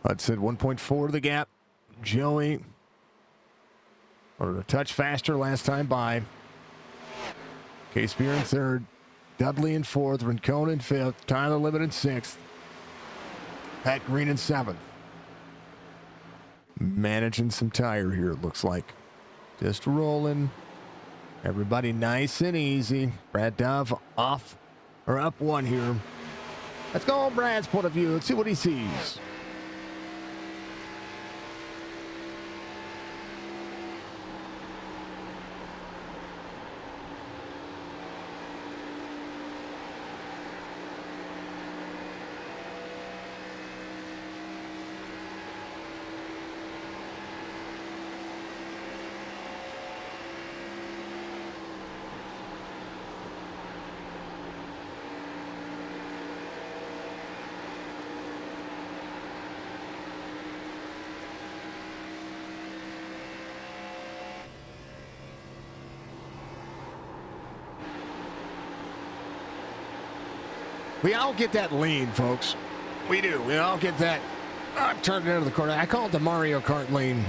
B: Hudson 1.4 the gap. Joey a touch faster last time by. K-Spear in 3rd. Dudley in 4th. Rincon in 5th. Tyler Lemon in 6th. Pat Green in 7th. Managing some tire here, it looks like. Just rolling. Everybody nice and easy. Brad Dove off or up 1 here. Let's go on Brad's point of view. Let's see what he sees. We all get that lean, folks. We do. We all get that. I'm turning into the corner. I call it the Mario Kart lean.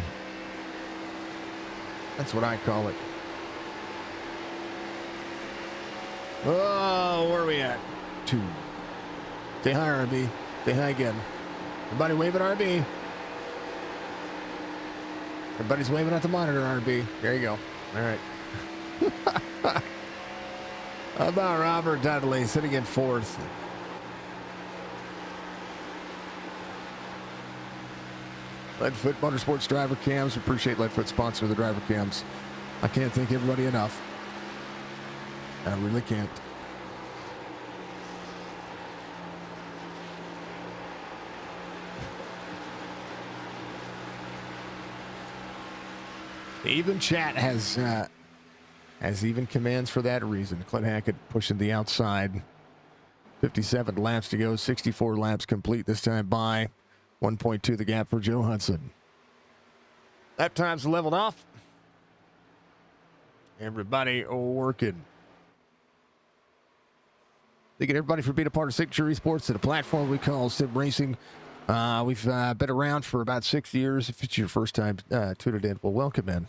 B: That's what I call it. Oh, where are we at? 2. Say hi, RB. Say hi again. Everybody wave at RB. Everybody's waving at the monitor, RB. There you go. All right. How about Robert Dudley sitting in 4th? Leadfoot Motorsports driver cams. Appreciate Leadfoot sponsor the driver cams. I can't thank everybody enough. I really can't. Even chat has even commands for that reason. Clint Hackett pushing the outside. 57 laps to go. 64 laps complete this time by. 1.2 the gap for Joe Hudson. Lap times leveled off. Everybody working. Thank you everybody for being a part of Signature Esports, at a platform we call Sim Racing. We've been around for about 6 years. If it's your first time tuned in, well, welcome in.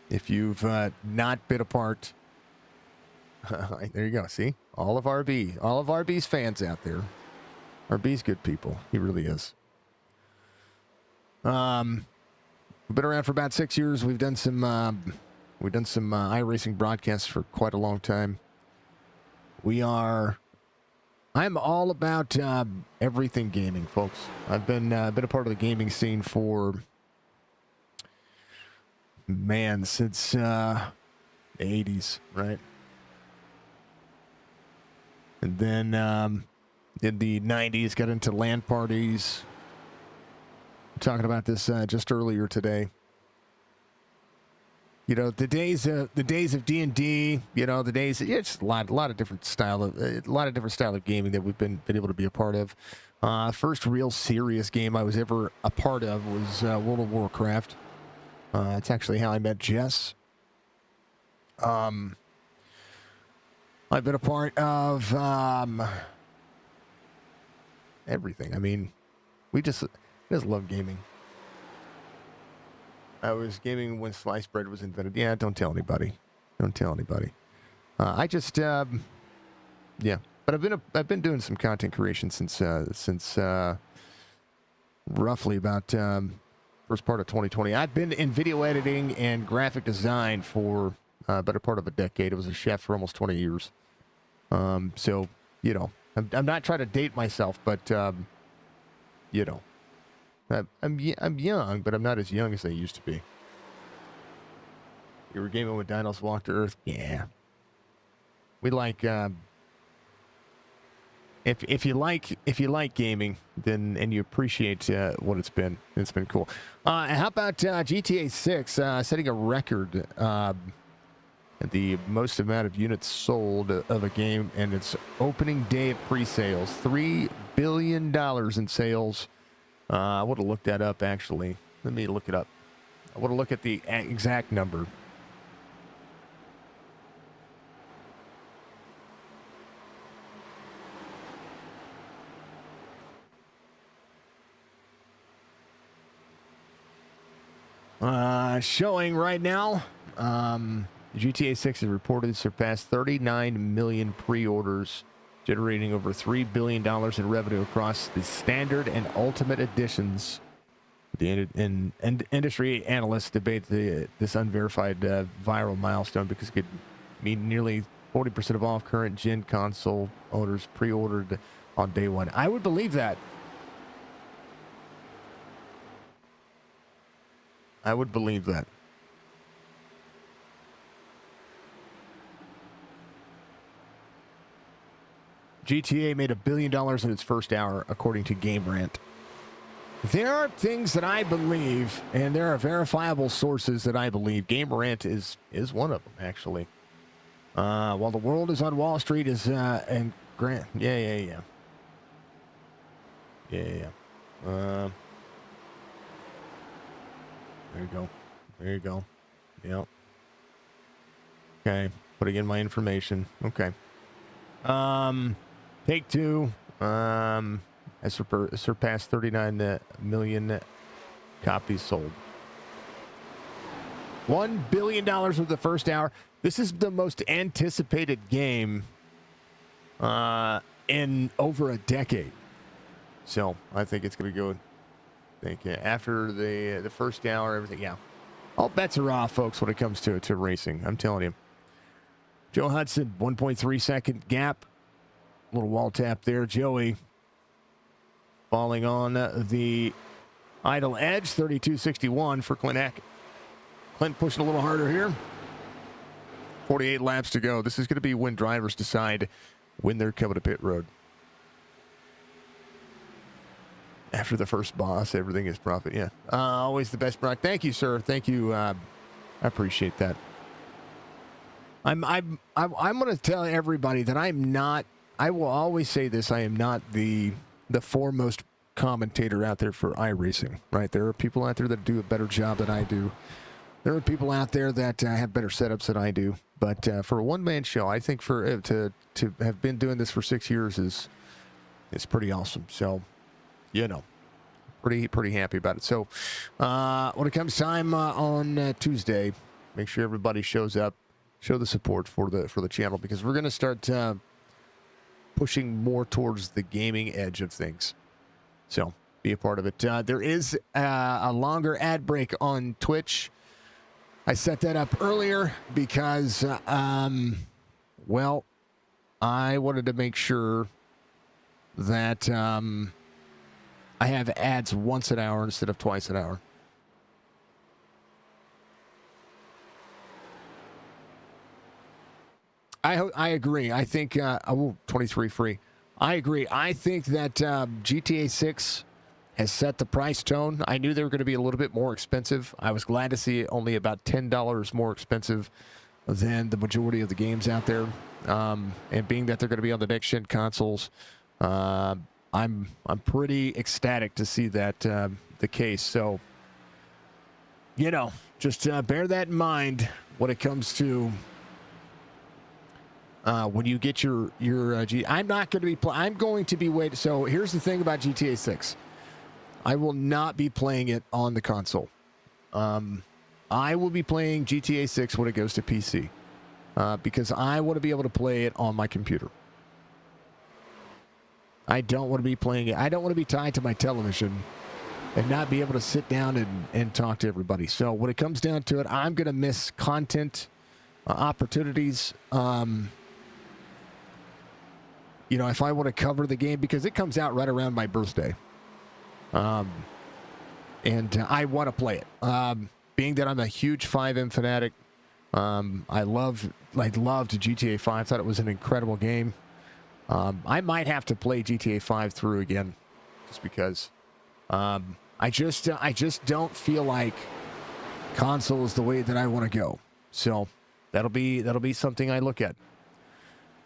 B: If you've not been a part, there you go. See, all of RB's fans out there. RB's good people. He really is. We've been around for about 6 years. We've done some iRacing broadcasts for quite a long time. I'm all about everything gaming, folks. I've been a part of the gaming scene for, man, since the 80s, right? And then in the 90s, got into LAN parties. Talking about this just earlier today. You know, the days of D&D, you know, the days, yeah, it's a lot of different style of gaming that we've been able to be a part of. First real serious game I was ever a part of was World of Warcraft. It's actually how I met Jess. I've been a part of everything. I mean, we just love gaming. I was gaming when sliced bread was invented. Yeah, don't tell anybody. Don't tell anybody. I just, yeah. But I've been doing some content creation since roughly about first part of 2020. I've been in video editing and graphic design for better part of a decade. I was a chef for almost 20 years. So you know, I'm not trying to date myself, but you know. I'm young, but I'm not as young as I used to be. You were gaming when dinos walked to Earth? Yeah. We like if you like gaming, then and you appreciate what it's been cool. How about GTA 6 setting a record the most amount of units sold of a game and its opening day of pre-sales, $3 billion in sales. I would have looked that up, actually. Let me look it up. I want to look at the exact number. Showing right now, GTA 6 is reported to surpass 39 million pre-orders, generating over $3 billion in revenue across the standard and ultimate editions. The industry analysts debate this unverified viral milestone because it could mean nearly 40% of all current gen console owners pre-ordered on day one. I would believe that. I would believe that. GTA made $1 billion in its first hour, according to Game Rant. There are things that I believe, and there are verifiable sources that I believe. Game Rant is one of them, actually. While the world is on Wall Street is and Grant, yeah. There you go. Yep. Okay, putting in my information. Okay. Take-Two has surpassed 39 million copies sold. $1 billion with the first hour. This is the most anticipated game in over a decade. So I think it's going to go. After the first hour, everything. Yeah, all bets are off, folks, when it comes to racing. I'm telling you. Joe Hudson, 1.3 second gap. Little wall tap there. Joey falling on the idle edge. 32.61 for Clint Eck. Clint pushing a little harder here. 48 laps to go. This is going to be when drivers decide when they're coming to pit road. After the first boss, everything is profit. Yeah. Always the best, Brock. Thank you, sir. Thank you. I appreciate that. I'm going to tell everybody that I'm not. I will always say this. I am not the foremost commentator out there for iRacing. Right? There are people out there that do a better job than I do. There are people out there that have better setups than I do. But for a one-man show, I think for to have been doing this for 6 years is pretty awesome. So, you know, pretty happy about it. So, when it comes time on Tuesday, make sure everybody shows up, show the support for the channel, because we're going to start pushing more towards the gaming edge of things. So, be a part of it. There is a longer ad break on Twitch. I set that up earlier because, well, I wanted to make sure that I have ads once an hour instead of twice an hour. I agree. I think 23 free. I agree. I think that GTA 6 has set the price tone. I knew they were going to be a little bit more expensive. I was glad to see it only about $10 more expensive than the majority of the games out there. And being that they're going to be on the next-gen consoles, I'm pretty ecstatic to see that the case. So, just bear that in mind when it comes to when you get your I'm not going to be I'm going to be waiting. So here's the thing about GTA 6. I will not be playing it on the console. I will be playing GTA 6 when it goes to PC because I want to be able to play it on my computer. I don't want to be playing it. I don't want to be tied to my television and not be able to sit down and talk to everybody. So when it comes down to it, I'm going to miss content opportunities. If I want to cover the game, because it comes out right around my birthday. And I want to play it. Being that I'm a huge 5M fanatic, I loved GTA 5. Thought it was an incredible game. I might have to play GTA 5 through again, just because I just don't feel like console is the way that I want to go. So that'll be something I look at.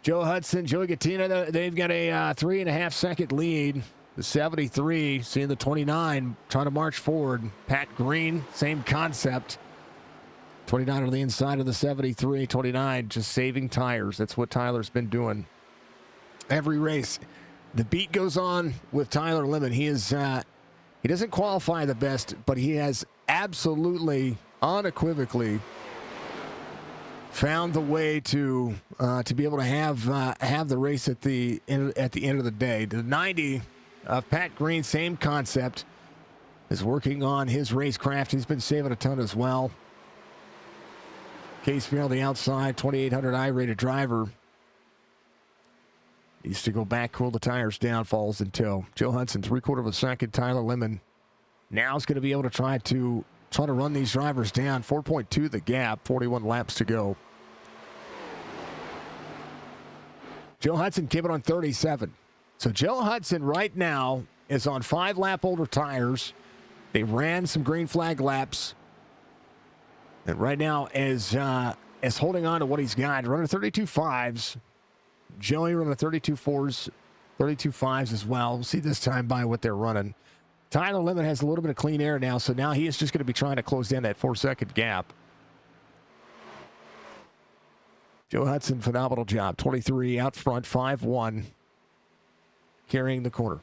B: Joe Hudson, Joey Gattina, they've got a 3.5 second lead. The 73, seeing the 29, trying to march forward. Pat Green, same concept. 29 on the inside of the 73. 29 just saving tires. That's what Tyler's been doing every race. The beat goes on with Tyler Lemon. He doesn't qualify the best, but he has absolutely, unequivocally found the way to be able to have the race at the end of the day. The 90 of Pat Green, same concept, is working on his racecraft. He's been saving a ton as well. Case Beer on the outside, 2800 I-rated driver. Needs to go back, cool the tires down, falls in tow. Joe Hudson, 3/4 of a second. Tyler Lemon now is going to be able to try to run these drivers down. 4.2 the gap, 41 laps to go. Joe Hudson came in on 37. So Joe Hudson right now is on 5-lap older tires. They ran some green flag laps. And right now is holding on to what he's got. Running 32.5s. Joey running 32.4s, 32.5s as well. We'll see this time by what they're running. Tyler Lemon has a little bit of clean air now, so now he is just going to be trying to close down that 4-second gap. Joe Hudson, phenomenal job. 23 out front, 5-1, carrying the corner.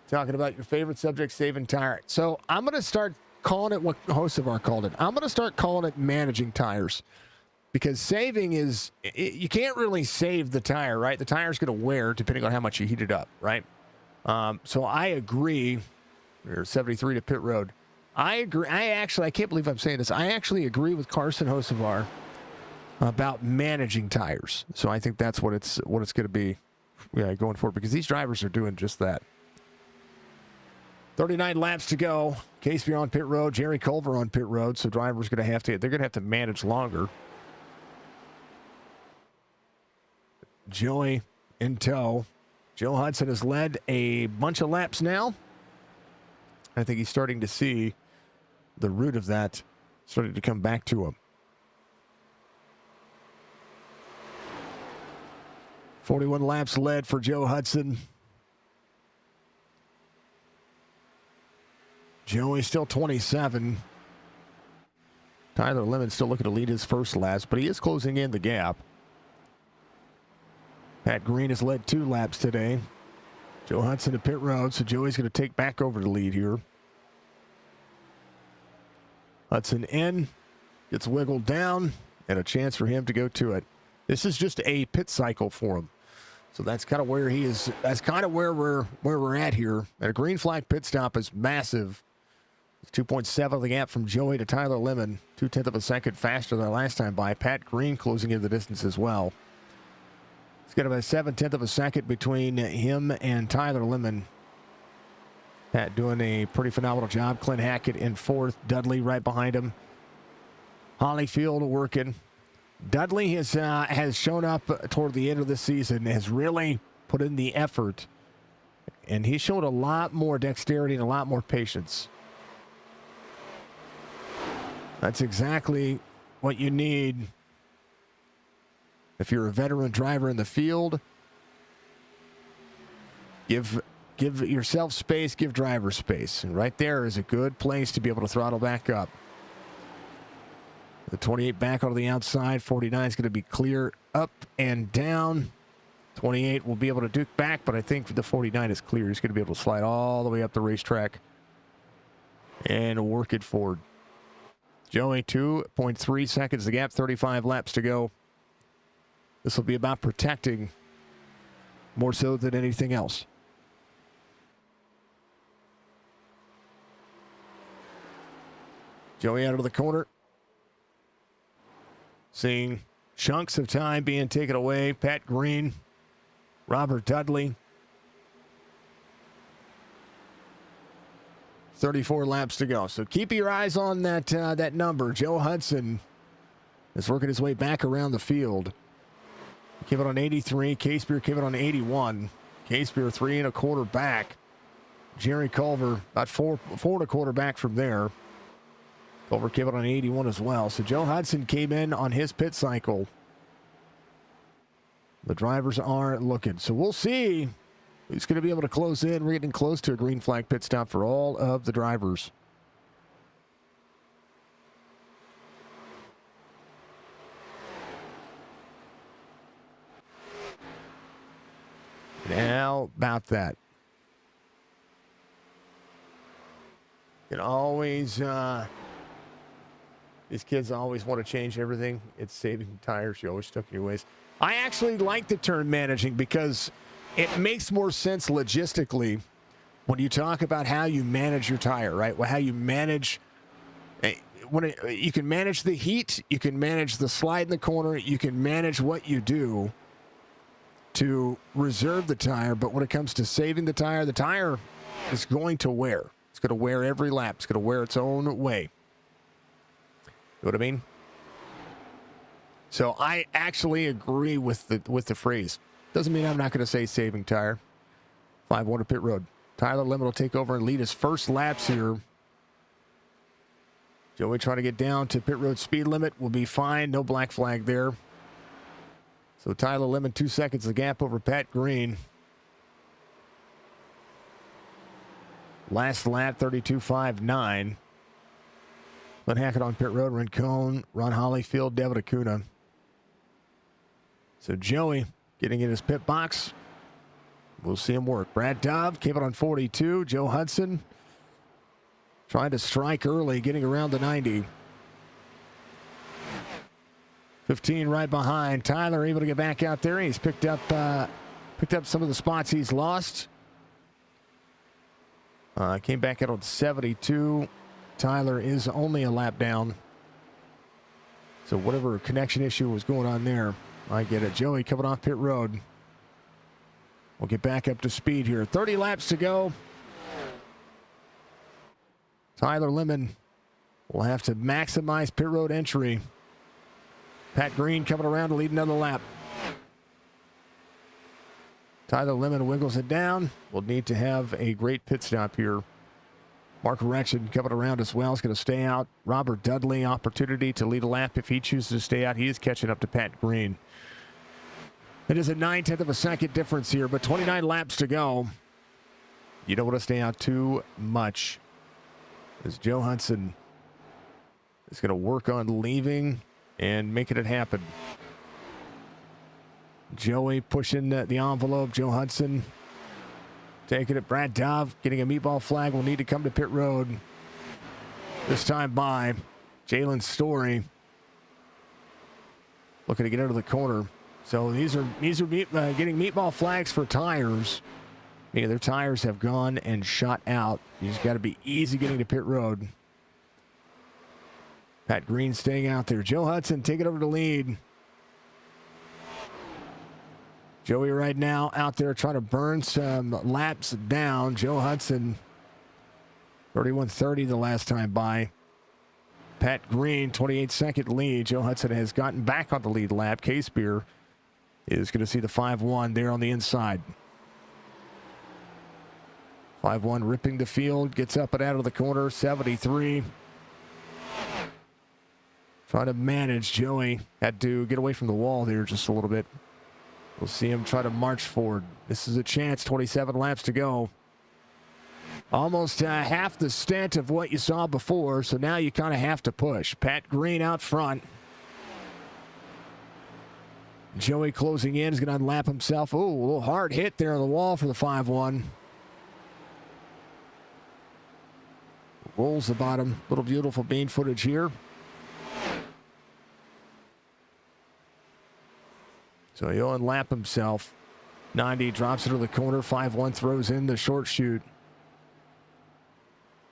B: Talking about your favorite subject, saving tire. So I'm going to start calling it what Hosevar called it. I'm going to start calling it managing tires. Because saving is, you can't really save the tire, right? The tire's going to wear depending on how much you heat it up, right? So I agree. We're 73 to pit road. I agree. I can't believe I'm saying this. I actually agree with Carson Hosevar about managing tires. So I think that's what it's going to be going forward, because these drivers are doing just that. 39 laps to go. Casey on pit road, Jerry Culver on pit road. So drivers they're going to have to manage longer. Joey in tow. Joe Hudson has led a bunch of laps now. I think he's starting to see the root of that starting to come back to him. 41 laps led for Joe Hudson. Joey still 27. Tyler Lemon still looking to lead his first laps, but he is closing in the gap. Pat Green has led 2 laps today. Joe Hudson to pit road, so Joey's going to take back over the lead here. Hudson in, gets wiggled down, and a chance for him to go to it. This is just a pit cycle for him. So that's kind of where he is. That's kind of where we're at here. And a green flag pit stop is massive. It's 2.7 the gap from Joey to Tyler Lemon. 0.2 of a second faster than last time by. Pat Green closing in the distance as well. It's got about 0.7 of a second between him and Tyler Lemon. Pat doing a pretty phenomenal job. Clint Hackett in 4th. Dudley right behind him. Hollyfield working. Dudley has shown up toward the end of the season, has really put in the effort, and he showed a lot more dexterity and a lot more patience. That's exactly what you need if you're a veteran driver in the field. Give yourself space, give drivers space. And right there is a good place to be able to throttle back up. The 28 back onto the outside. 49 is going to be clear up and down. 28 will be able to duke back, but I think the 49 is clear. He's going to be able to slide all the way up the racetrack and work it forward. Joey, 2.3 seconds the gap, 35 laps to go. This will be about protecting more so than anything else. Joey out of the corner. Seeing chunks of time being taken away. Pat Green, Robert Dudley. 34 laps to go. So keep your eyes on that number. Joe Hudson is working his way back around the field. He came out on 83. K-Spear came out on 81. K-Spear 3 1/4 back. Jerry Culver about 4 1/4 back from there. Culver came out on 81 as well. So Joe Hudson came in on his pit cycle. The drivers are looking. So we'll see who's going to be able to close in. We're getting close to a green flag pit stop for all of the drivers. Now about that. You can always, these kids always want to change everything. It's saving tires. You're always stuck in your ways. I actually like the term managing because it makes more sense logistically when you talk about how you manage your tire, right? Well, how you manage, you can manage the heat, you can manage the slide in the corner, you can manage what you do to reserve the tire. But when it comes to saving the tire is going to wear. It's going to wear every lap. It's going to wear its own way. You know what I mean? So I actually agree with the phrase. Doesn't mean I'm not going to say saving tire. 5-1 to pit road. Tyler Lemon will take over and lead his first laps here. Joey trying to get down to pit road speed limit. Will be fine. No black flag there. So Tyler Lemon, 2 seconds the gap over Pat Green. Last lap, 32.59. Glenn Hackett on pit road. Rincon, Ron Hollyfield, Devin Acuna. So Joey getting in his pit box. We'll see him work. Brad Dove came out on 42. Joe Hudson trying to strike early, getting around the 90. 15 right behind. Tyler able to get back out there. He's picked up some of the spots he's lost. Came back out on 72. Tyler is only a lap down. So whatever connection issue was going on there, I get it. Joey coming off pit road. We'll get back up to speed here. 30 laps to go. Tyler Lemon will have to maximize pit road entry. Pat Green coming around to lead another lap. Tyler Lemon wiggles it down. We'll need to have a great pit stop here. Mark Rection coming around as well. Is going to stay out. Robert Dudley, opportunity to lead a lap if he chooses to stay out. He is catching up to Pat Green. It is a 9/10 of a second difference here, but 29 laps to go. You don't want to stay out too much. As Joe Hudson is going to work on leaving and making it happen. Joey pushing the envelope. Joe Hudson taking it. Brad Dove getting a meatball flag. Will need to come to pit road. This time by Jalen Story. Looking to get out of the corner. So these are getting meatball flags for tires. Their tires have gone and shot out. You just got to be easy getting to pit road. Pat Green staying out there. Joe Hudson taking over the lead. Joey right now out there trying to burn some laps down. Joe Hudson, 31:30 the last time by. Pat Green, 28-second lead. Joe Hudson has gotten back on the lead lap. Casebeer is going to see the 5-1 there on the inside. 5-1 ripping the field, gets up and out of the corner, 73. Trying to manage. Joey had to get away from the wall there just a little bit. We'll see him try to march forward. This is a chance, 27 laps to go. Almost half the stint of what you saw before, so now you kind of have to push. Pat Green out front. Joey closing in is going to unlap himself. Ooh, a little hard hit there on the wall for the 5-1. Rolls the bottom. Little beautiful bean footage here. So he'll unlap himself. 90 drops into the corner. 5-1 throws in the short chute.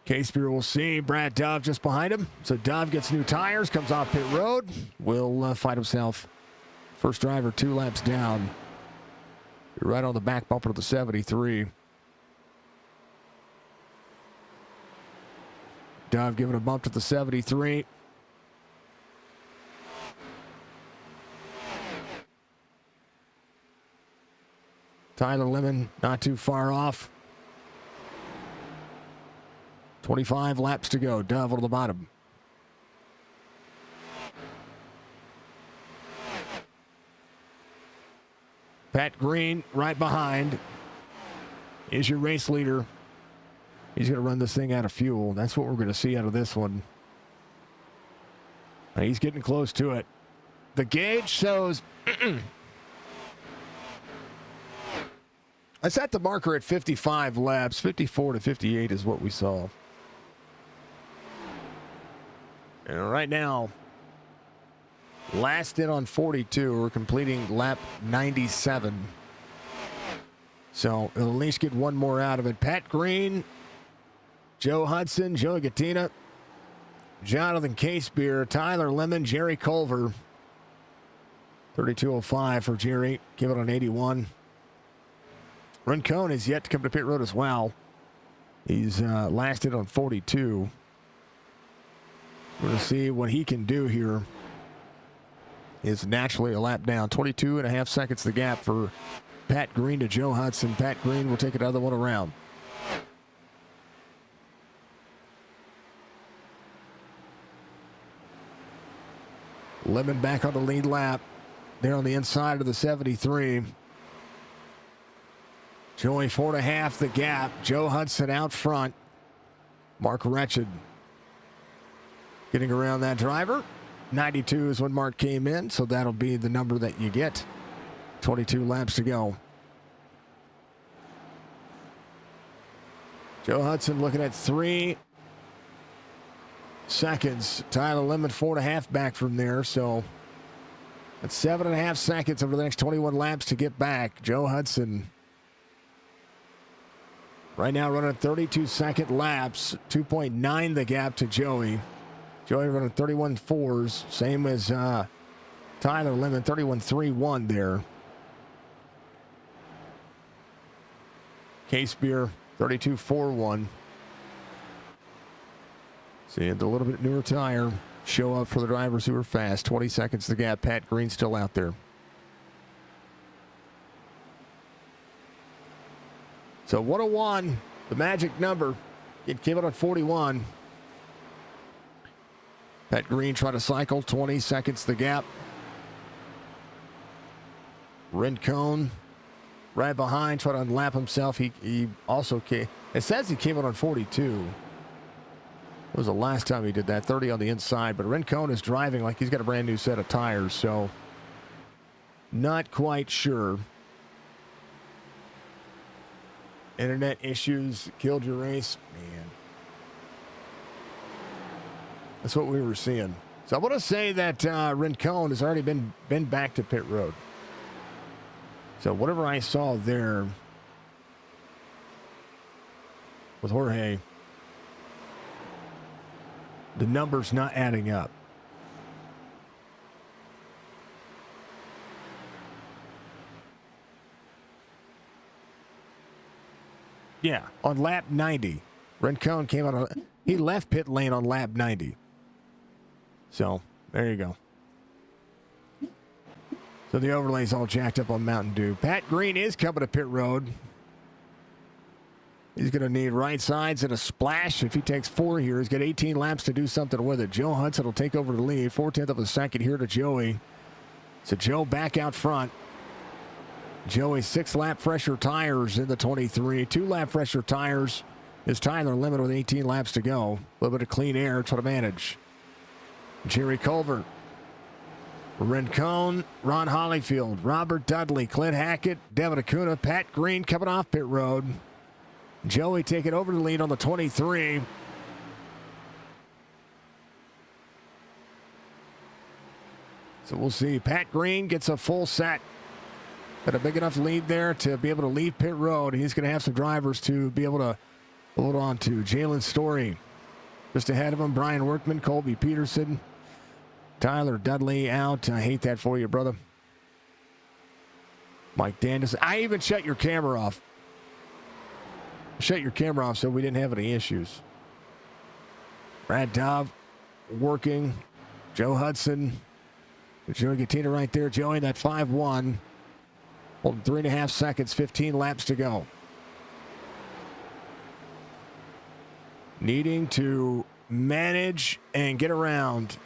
B: Casebeer will see Brad Dove just behind him. So Dove gets new tires, comes off pit road. Will fight himself. First driver 2 laps down. Right on the back bumper of the 73. Dove giving a bump to the 73. Tyler Lemon not too far off. 25 laps to go. Dove on the bottom. Pat Green right behind is your race leader. He's going to run this thing out of fuel. That's what we're going to see out of this one. He's getting close to it. The gauge shows... I set the marker at 55 laps. 54 to 58 is what we saw. And right now, last in on 42. We're completing lap 97. So it'll at least get one more out of it. Pat Green, Joe Hudson, Joey Gattina, Jonathan Casebeer, Tyler Lemon, Jerry Culver. 32.05 for Jerry. Give it on 81. Rincon is yet to come to pit road as well. He's lasted on 42. We're going to see what he can do here. Is naturally a lap down. 22.5 seconds the gap for Pat Green to Joe Hudson. Pat Green will take another one around. Lemon back on the lead lap. There on the inside of the 73. Joey 4.5 the gap. Joe Hudson out front. Mark Wretched getting around that driver. 92 is when Mark came in, so that'll be the number that you get. 22 laps to go. Joe Hudson looking at 3 seconds. Tyler Lemon 4.5 back from there, so that's 7.5 seconds over the next 21 laps to get back. Joe Hudson right now running 32-second laps. 2.9 the gap to Joey. Joey running 31.4s, same as Tyler Lemon, 31.31 there. Casebeer, 32.41. Seeing the little bit newer tire show up for the drivers who are fast. 20 seconds the gap. Pat Green still out there. So 101, the magic number. It came out on 41. Pat Green trying to cycle, 20 seconds the gap. Rincon right behind, trying to unlap himself. He also came. It says he came out on 42. It was the last time he did that, 30 on the inside. But Rincon is driving like he's got a brand new set of tires, so not quite sure. Internet issues killed your race. Man. That's what we were seeing. So I want to say that Rincon has already been back to pit road. So whatever I saw there with Jorge, the number's not adding up. Yeah, on lap 90. Rincon came out on, he left pit lane on lap 90. So there you go. So the overlay's all jacked up on Mountain Dew. Pat Green is coming to pit road. He's going to need right sides and a splash. If he takes 4 here, he's got 18 laps to do something with it. Joe Hudson will take over the lead. 4/10 of a second here to Joey. So Joe back out front. Joey 6-lap fresher tires in the 23. 2-lap fresher tires is Tyler Lemon with 18 laps to go. A little bit of clean air to manage. Jerry Culver, Rincon, Ron Hollyfield, Robert Dudley, Clint Hackett, Devin Acuna, Pat Green coming off pit road. Joey taking over the lead on the 23. So we'll see. Pat Green gets a full set. Got a big enough lead there to be able to leave pit road. He's going to have some drivers to be able to hold on to. Jalen Story just ahead of him. Brian Workman, Colby Peterson, Tyler Dudley out. I hate that for you, brother. Mike Daniels. I even shut your camera off. Shut your camera off so we didn't have any issues. Brad Dobb working. Joe Hudson. Joey Gattina right there. Joey, that 5-1. Holding 3.5 seconds. 15 laps to go. Needing to manage and get around.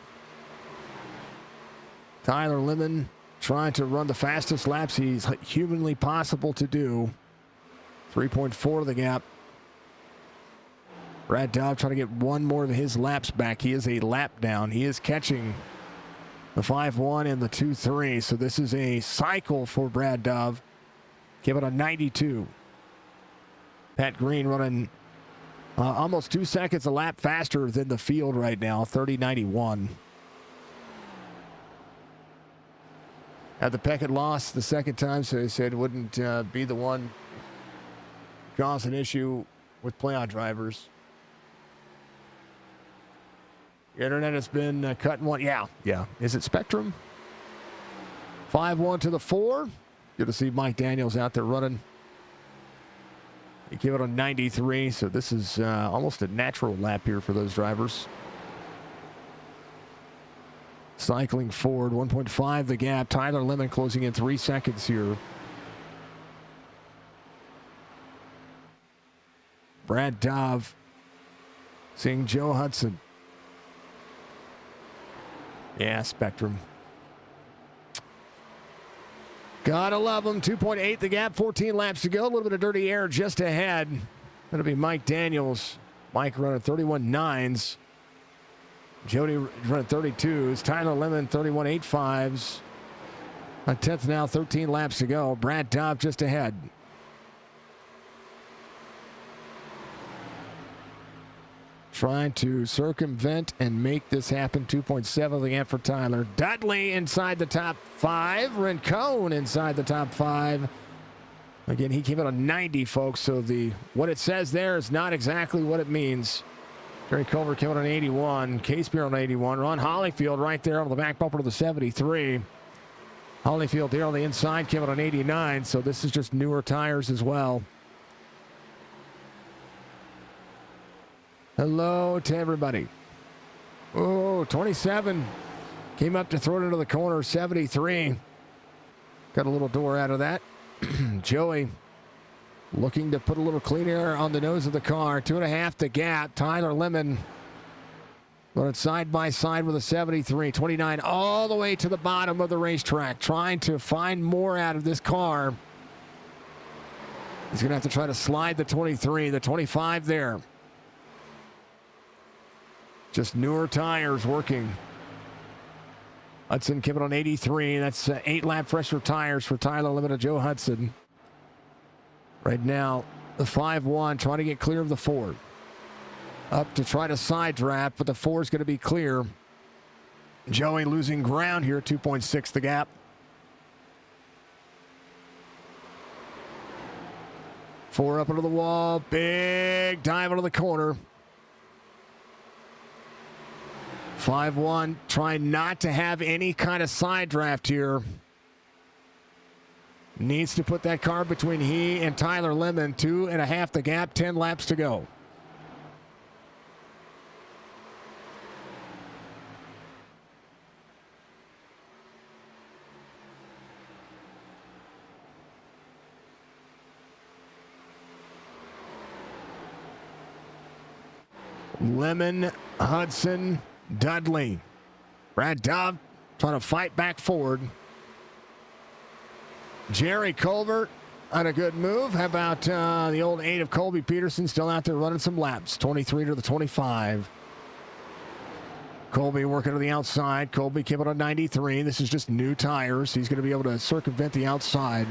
B: Tyler Lemon trying to run the fastest laps he's humanly possible to do. 3.4 the gap. Brad Dobb trying to get one more of his laps back. He is a lap down. He is catching the 5-1 and the 2-3. So this is a cycle for Brad Dobb. Give it a 92. Pat Green running almost 2 seconds a lap faster than the field right now. 30.91. Had the Peckett lost the second time, so they said it wouldn't be the one cause an issue with playoff drivers. The internet has been cutting one. Yeah. Is it Spectrum? 5-1 to the 4. Good to see Mike Daniels out there running. He gave it a 93, so this is almost a natural lap here for those drivers. Cycling forward, 1.5 the gap. Tyler Lemon closing in 3 seconds here. Brad Dobb seeing Joe Hudson. Yeah, Spectrum. Gotta love him. 2.8 the gap, 14 laps to go. A little bit of dirty air just ahead. That'll be Mike Daniels. Mike running 31.9s. Jody running 32s. Tyler Lemon 31.85s. A 10th now, 13 laps to go. Brad Dobb just ahead. Trying to circumvent and make this happen. 2.7 the gap for Tyler. Dudley inside the top 5. Rincon inside the top 5. Again, he came out on 90, folks. So what it says there is not exactly what it means. Jerry Culver came out on 81. Case Beer on 81. Ron Hollyfield right there on the back bumper to the 73. Hollyfield there on the inside came out on 89. So this is just newer tires as well. Hello to everybody. Oh, 27. Came up to throw it into the corner. 73. Got a little door out of that. Joey looking to put a little clean air on the nose of the car. 2.5 the gap. Tyler Lemon running side by side with a 73. 29 all the way to the bottom of the racetrack. Trying to find more out of this car. He's going to have to try to slide the 23. The 25 there. Just newer tires working. Hudson came in on 83. That's 8-lap fresher tires for Tyler Lemon and Joe Hudson. Right now, the 5-1 trying to get clear of the 4. Up to try to side draft, but the 4 is going to be clear. Joey losing ground here, 2.6 the gap. 4 up into the wall. Big dive into the corner. 5-1, trying not to have any kind of side draft here. Needs to put that car between he and Tyler Lemon. 2.5 the gap, 10 laps to go. Lemon, Hudson, Dudley. Brad Dove trying to fight back forward. Jerry Colbert on a good move. How about the old 8 of Colby Peterson still out there running some laps? 23 to the 25. Colby working to the outside. Colby came out on 93. This is just new tires. He's going to be able to circumvent the outside.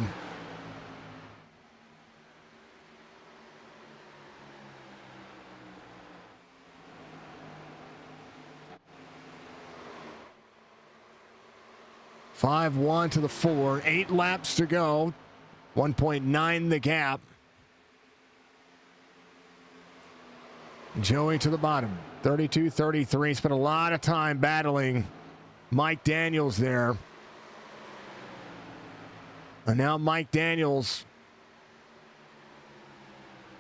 B: (5-1) to the 4. 8 laps to go. 1.9 the gap. Joey to the bottom. 32-33. Spent a lot of time battling Mike Daniels there. And now Mike Daniels.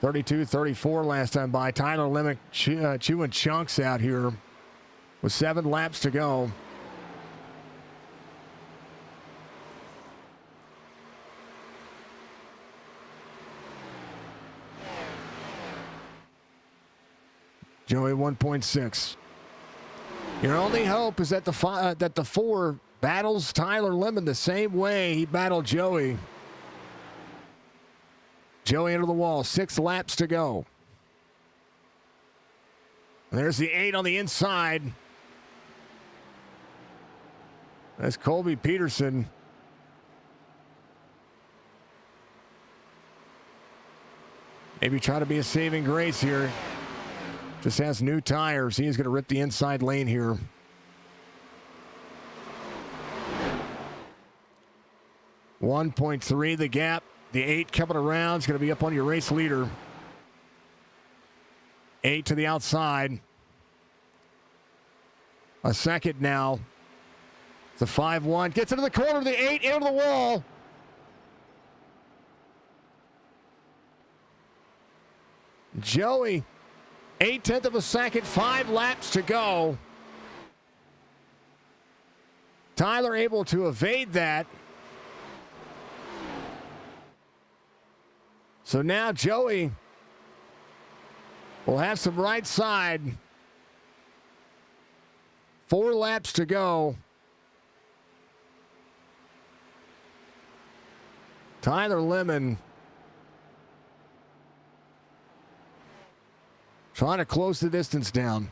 B: 32-34 last time by. Tyler Lemon chewing chunks out here with 7 laps to go. Joey 1.6. Your only hope is that the 4 battles Tyler Lemon the same way he battled Joey. Joey into the wall. 6 laps to go. There's the 8 on the inside. That's Colby Peterson. Maybe try to be a saving grace here. Just has new tires. He is going to rip the inside lane here. .3 the gap. The 8 coming around is going to be up on your race leader. 8 to the outside. A second now. The 5-1 gets into the corner. The 8 into the wall. Joey. 1/8 of a second, 5 laps to go. Tyler able to evade that. So now Joey will have some right side. 4 laps to go. Tyler Lemon trying to close the distance down.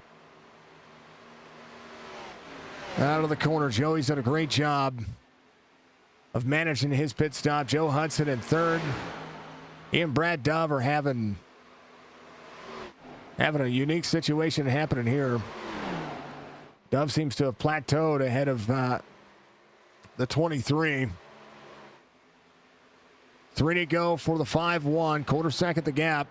B: Out of the corner, Joey's done a great job of managing his pit stop. Joe Hudson in 3rd. He and Brad Dove are having a unique situation happening here. Dove seems to have plateaued ahead of the 23. 3 to go for the 5-1. 1/4 second the gap.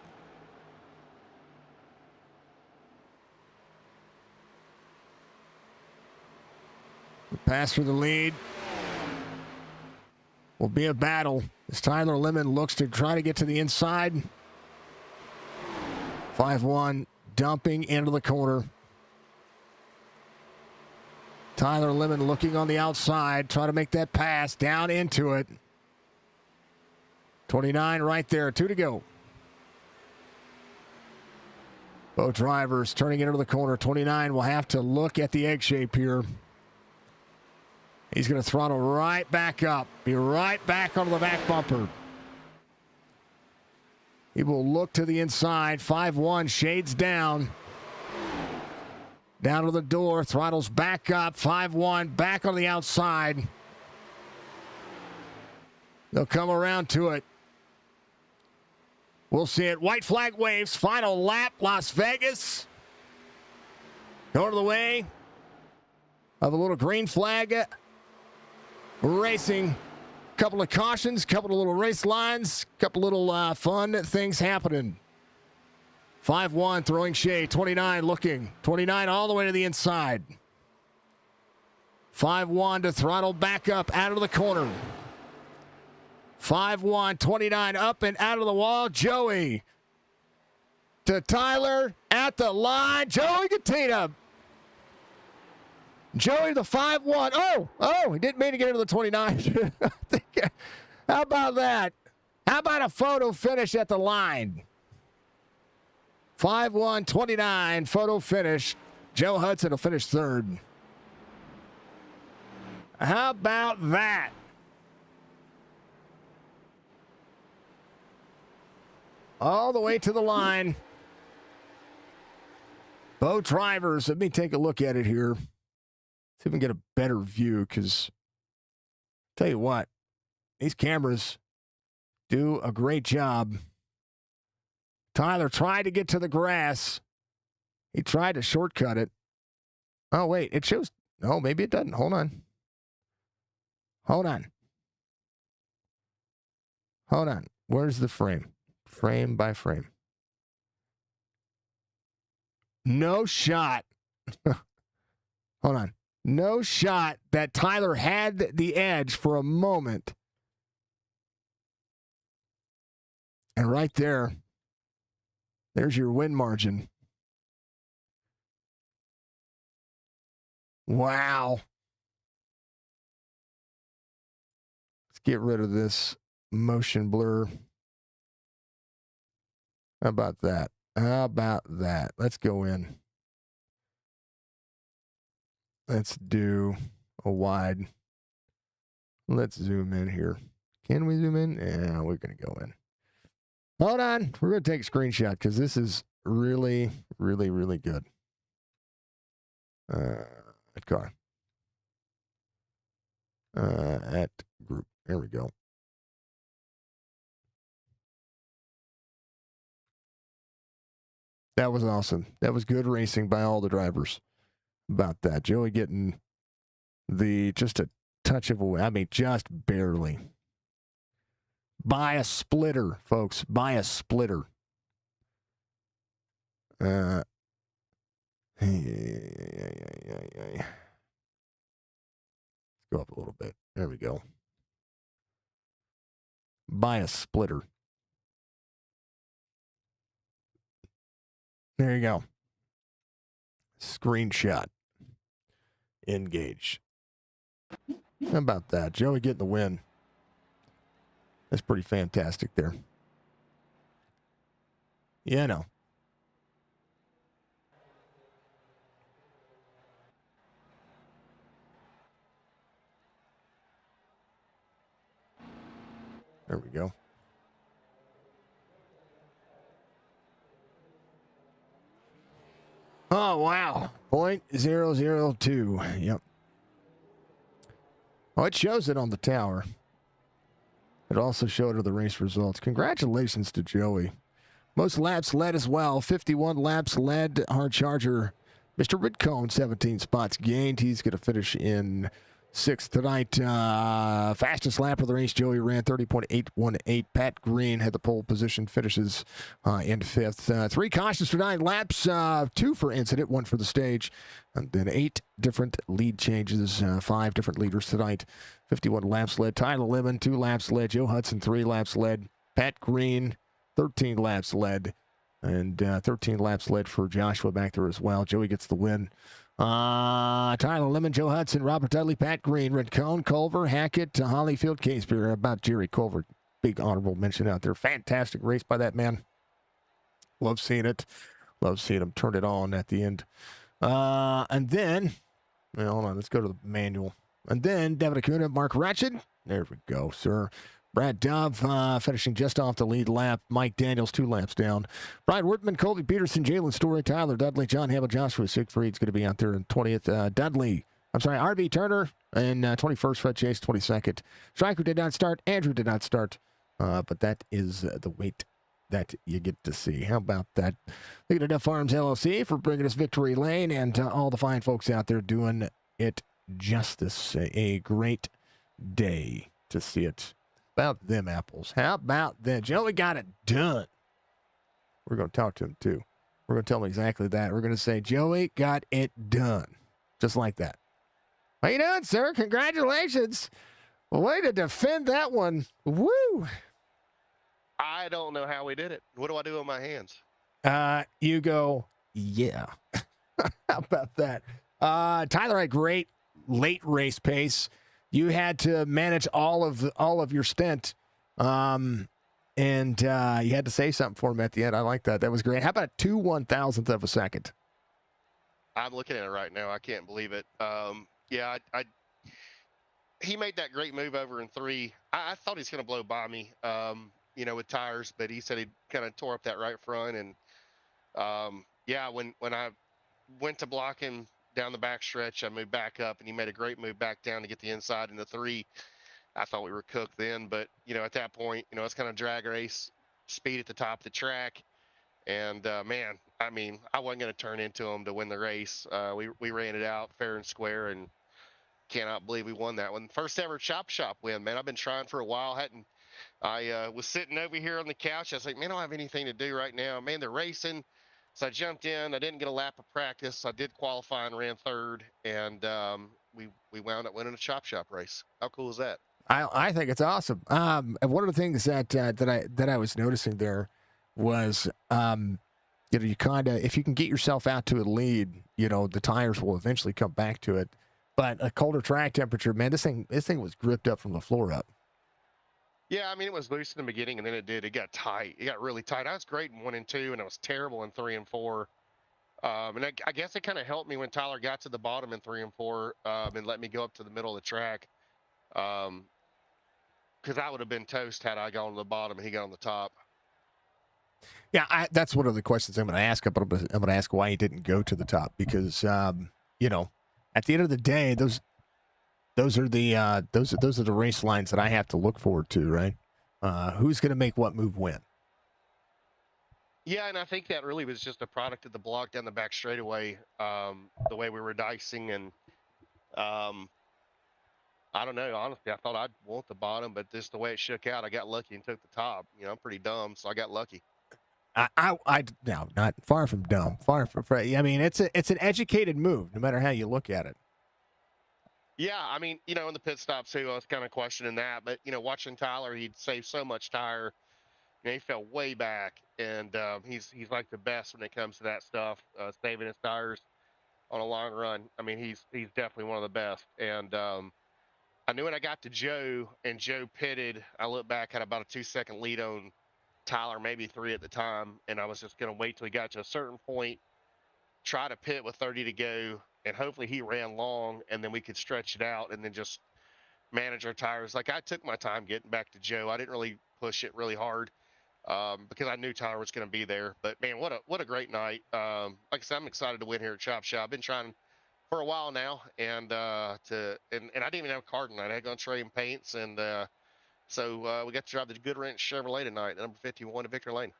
B: Pass for the lead will be a battle as Tyler Lemon looks to try to get to the inside. 5-1 dumping into the corner. Tyler Lemon looking on the outside, trying to make that pass down into it. 29 right there, 2 to go. Both drivers turning into the corner. 29 will have to look at the egg shape here. He's going to throttle right back up. Be right back onto the back bumper. He will look to the inside. 5-1 shades down. Down to the door. Throttles back up. 5-1 back on the outside. They'll come around to it. We'll see it. White flag waves. Final lap. Las Vegas. Going to the way of a little green flag. Racing, couple of cautions, couple of little race lines, couple little fun things happening. 5-1 throwing shade, 29 looking, 29 all the way to the inside. 5-1 to throttle back up out of the corner. 5-1, 29 up and out of the wall. Joey to Tyler at the line. Joey Gattina. Joey the 5-1. Oh, he didn't mean to get into the 29. How about that? How about a photo finish at the line? 5:1:29 photo finish. Joe Hudson will finish third. How about that? All the way to the line. Both drivers, let me take a look at it here. See if we can get a better view, because tell you what, these cameras do a great job. Tyler tried to get to the grass. He tried to shortcut it. Oh, wait, it shows. Oh, maybe it doesn't. Hold on. Hold on. Hold on. Where's the frame? Frame by frame. No shot. Hold on. No shot that Tyler had the edge for a moment. And right there, there's your win margin. Wow. Let's get rid of this motion blur. How about that? How about that? Let's go in. Let's do a wide. Let's zoom in here. Can we zoom in? Yeah, we're going to go in. Hold on. We're going to take a screenshot because this is really, really, really good. Car. At group. There we go. That was awesome. That was good racing by all the drivers. About that. Joey getting just a touch of a way. I mean, just barely. By a splitter, folks. By a splitter. Let's go up a little bit. There we go. By a splitter. There you go. Screenshot. Engage. How about that? Joey getting the win. That's pretty fantastic there. Yeah, I know. There we go. Oh, wow. 0.002. Yep. Oh, it shows it on the tower. It also showed the race results. Congratulations to Joey. Most laps led as well. 51 laps led. Hard Charger, Mr. Ridcone, 17 spots gained. He's going to finish in sixth tonight. Fastest lap of the race, Joey ran 30.818. Pat Green had the pole position, finishes in fifth. 3 cautions for 9 laps, 2 for incident, 1 for the stage, and then 8 different lead changes, 5 different leaders tonight. 51 laps led. Tyler Lemon, 2 laps led. Joe Hudson, 3 laps led. Pat Green, 13 laps led. And 13 laps led for Joshua back there as well. Joey gets the win. Tyler Lemon, Joe Hudson, Robert Dudley, Pat Green, Ridcone, Culver, Hackett, Hollyfield, Casebeer. About Jerry Culver, big honorable mention out there. Fantastic race by that man. Love seeing it. Love seeing him turn it on at the end. And then, well, hold on, let's go to the manual. And then Devin Acuna, Mark Ratchet. There we go, sir. Brad Dove finishing just off the lead lap. Mike Daniels, 2 laps down. Brian Wortman, Colby Peterson, Jalen Story, Tyler Dudley, John Hamill, Joshua Siegfried's going to be out there in 20th. RB Turner in 21st. Fred Chase, 22nd. Stryker did not start. Andrew did not start. But that is the weight that you get to see. How about that? Thank you to Duff Farms LLC for bringing us victory lane and all the fine folks out there doing it justice. A great day to see it. About them apples. How about that? Joey got it done. We're going to talk to him, too. We're going to tell him exactly that. We're going to say, Joey got it done. Just like that. How you doing, sir? Congratulations. Way to defend that one. Woo!
D: I don't know how we did it. What do I do with my hands?
B: You go, yeah. How about that? Tyler had great late race pace. You had to manage all of your stint. and you had to say something for him at the end. I like that. That was great. How about a 2/1000th of a second?
D: I'm looking at it right now. I can't believe it. Yeah, he made that great move over in 3. I thought he's going to blow by me, with tires, but he said he kind of tore up that right front. And yeah, when I went to block him down the back stretch, I moved back up, and he made a great move back down to get the inside into 3. I thought we were cooked then, but at that point, it's kind of drag race, speed at the top of the track. And man, I mean, I wasn't going to turn into him to win the race. We ran it out fair and square, and cannot believe we won that one. First ever Chop Shop win, man. I've been trying for a while. I was sitting over here on the couch. I was like, man, I don't have anything to do right now. Man, they're racing. So I jumped in. I didn't get a lap of practice. I did qualify and ran 3rd, and we wound up winning a Chop Shop race. How cool is that?
B: I think it's awesome. And one of the things that I was noticing there was, you kind of, if you can get yourself out to a lead, the tires will eventually come back to it. But a colder track temperature, man, this thing was gripped up from the floor up.
D: Yeah, I mean, it was loose in the beginning, and then it got tight. It got really tight. I was great in 1 and 2, and I was terrible in 3 and 4. And I guess it kind of helped me when Tyler got to the bottom in 3 and 4, and let me go up to the middle of the track. Because I would have been toast had I gone to the bottom and he got on the top.
B: Yeah, that's one of the questions I'm going to ask. I'm going to ask why he didn't go to the top because, at the end of the day, those are the race lines that I have to look forward to, right? Who's going to make what move when?
D: Yeah, and I think that really was just a product of the block down the back straightaway, the way we were dicing, and I don't know. Honestly, I thought I'd want the bottom, but just the way it shook out, I got lucky and took the top. I'm pretty dumb, so I got lucky.
B: No, not far from dumb. Far from. I mean, it's an educated move, no matter how you look at it.
D: Yeah, I mean, in the pit stops too, I was kind of questioning that, but watching Tyler, he'd save so much tire. He fell way back, and he's like the best when it comes to that stuff, saving his tires on a long run. I mean, he's definitely one of the best. And I knew when I got to Joe and Joe pitted, I looked back, had about a 2-second lead on Tyler, maybe 3 at the time, and I was just going to wait till he got to a certain point, try to pit with 30 to go, and hopefully he ran long, and then we could stretch it out and then just manage our tires. Like, I took my time getting back to Joe. I didn't really push it really hard because I knew Tyler was going to be there. But man, what a great night! Like I said, I'm excited to win here at Chop Shop. I've been trying for a while now, and I didn't even have a car tonight. I had gone trading paints, and so we got to drive the Good Ranch Chevrolet tonight, number 51 to Victor Lane.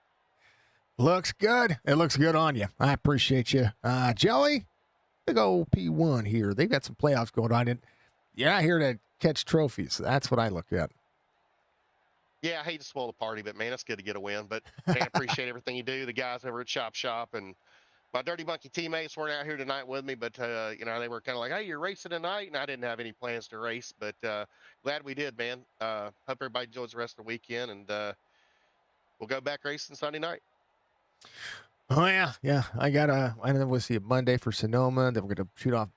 B: Looks good. It looks good on you. I appreciate you. Joey, big old P1 here. They've got some playoffs going on. And you're not here to catch trophies. That's what I look at.
D: Yeah, I hate to spoil the party, but man, it's good to get a win. But man, I appreciate everything you do. The guys over at Chop Shop and my Dirty Monkey teammates weren't out here tonight with me, but they were kind of like, "Hey, you're racing tonight," and I didn't have any plans to race, but glad we did, man. Hope everybody enjoys the rest of the weekend, and we'll go back racing Sunday night.
B: Oh yeah. I know we'll see it Monday for Sonoma. Then we're gonna shoot off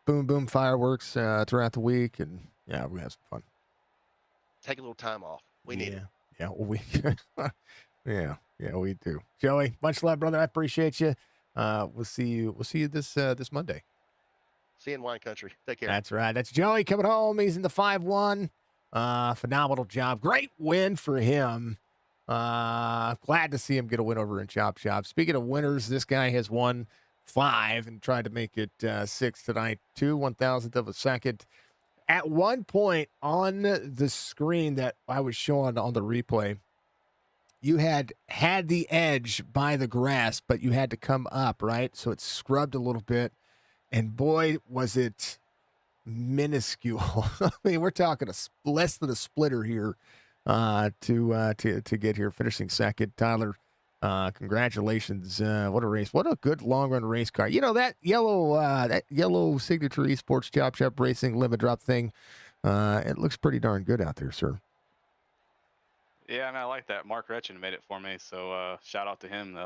B: boom boom fireworks throughout the week, and yeah, we're gonna have some fun.
D: Take a little time off. We need it.
B: Yeah, yeah, we do. Joey, much love, brother. I appreciate you. We'll see you this Monday.
D: See you in wine country. Take care.
B: That's right. That's Joey coming home. He's in the 5-1. Phenomenal job. Great win for him. Glad to see him get a win over in Chop Shop. Speaking of winners, this guy has won 5 and tried to make it 6 tonight. 2/1000th of a second. At one point on the screen that I was showing on the replay, you had the edge by the grass, but you had to come up, right? So it scrubbed a little bit, and boy, was it minuscule. I mean, we're talking less than a splitter here to get here, finishing second. Tyler, congratulations. What a race. What a good long-run race car. That yellow Signature eSports Chop Shop Racing limit drop thing, it looks pretty darn good out there, sir.
E: Yeah, and I like that. Mark Retchen made it for me, so shout out to him.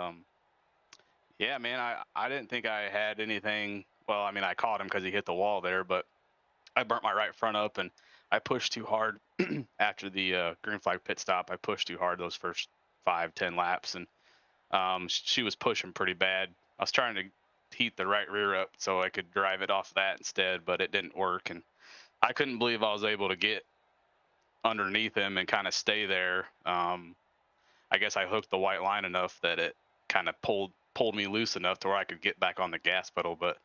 E: Yeah, man, I didn't think I had anything. Well, I mean, I caught him because he hit the wall there, but I burnt my right front up, and I pushed too hard after the green flag pit stop. I pushed too hard those first 5-10 laps, and she was pushing pretty bad. I was trying to heat the right rear up so I could drive it off that instead, but it didn't work. And I couldn't believe I was able to get underneath him and kind of stay there. I guess I hooked the white line enough that it kind of pulled me loose enough to where I could get back on the gas pedal. But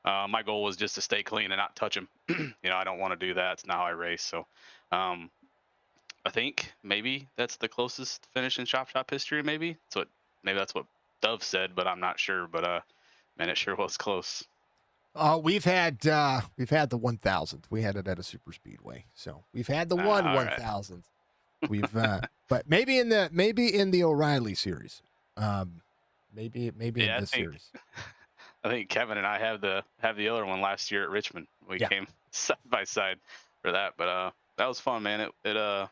E: my goal was just to stay clean and not touch him. I don't want to do that. It's not how I race. So I think maybe that's the closest finish in Chop Shop history. Maybe that's what Dove said, but I'm not sure. But man, it sure was close.
B: We've had the 1000th. We had it at a super speedway, so we've had the
E: all
B: 1000th. We've but maybe in the Orielly series, maybe in this series.
E: I think Kevin and I have the other one last year at Richmond. We came side by side for that, but that was fun, man. It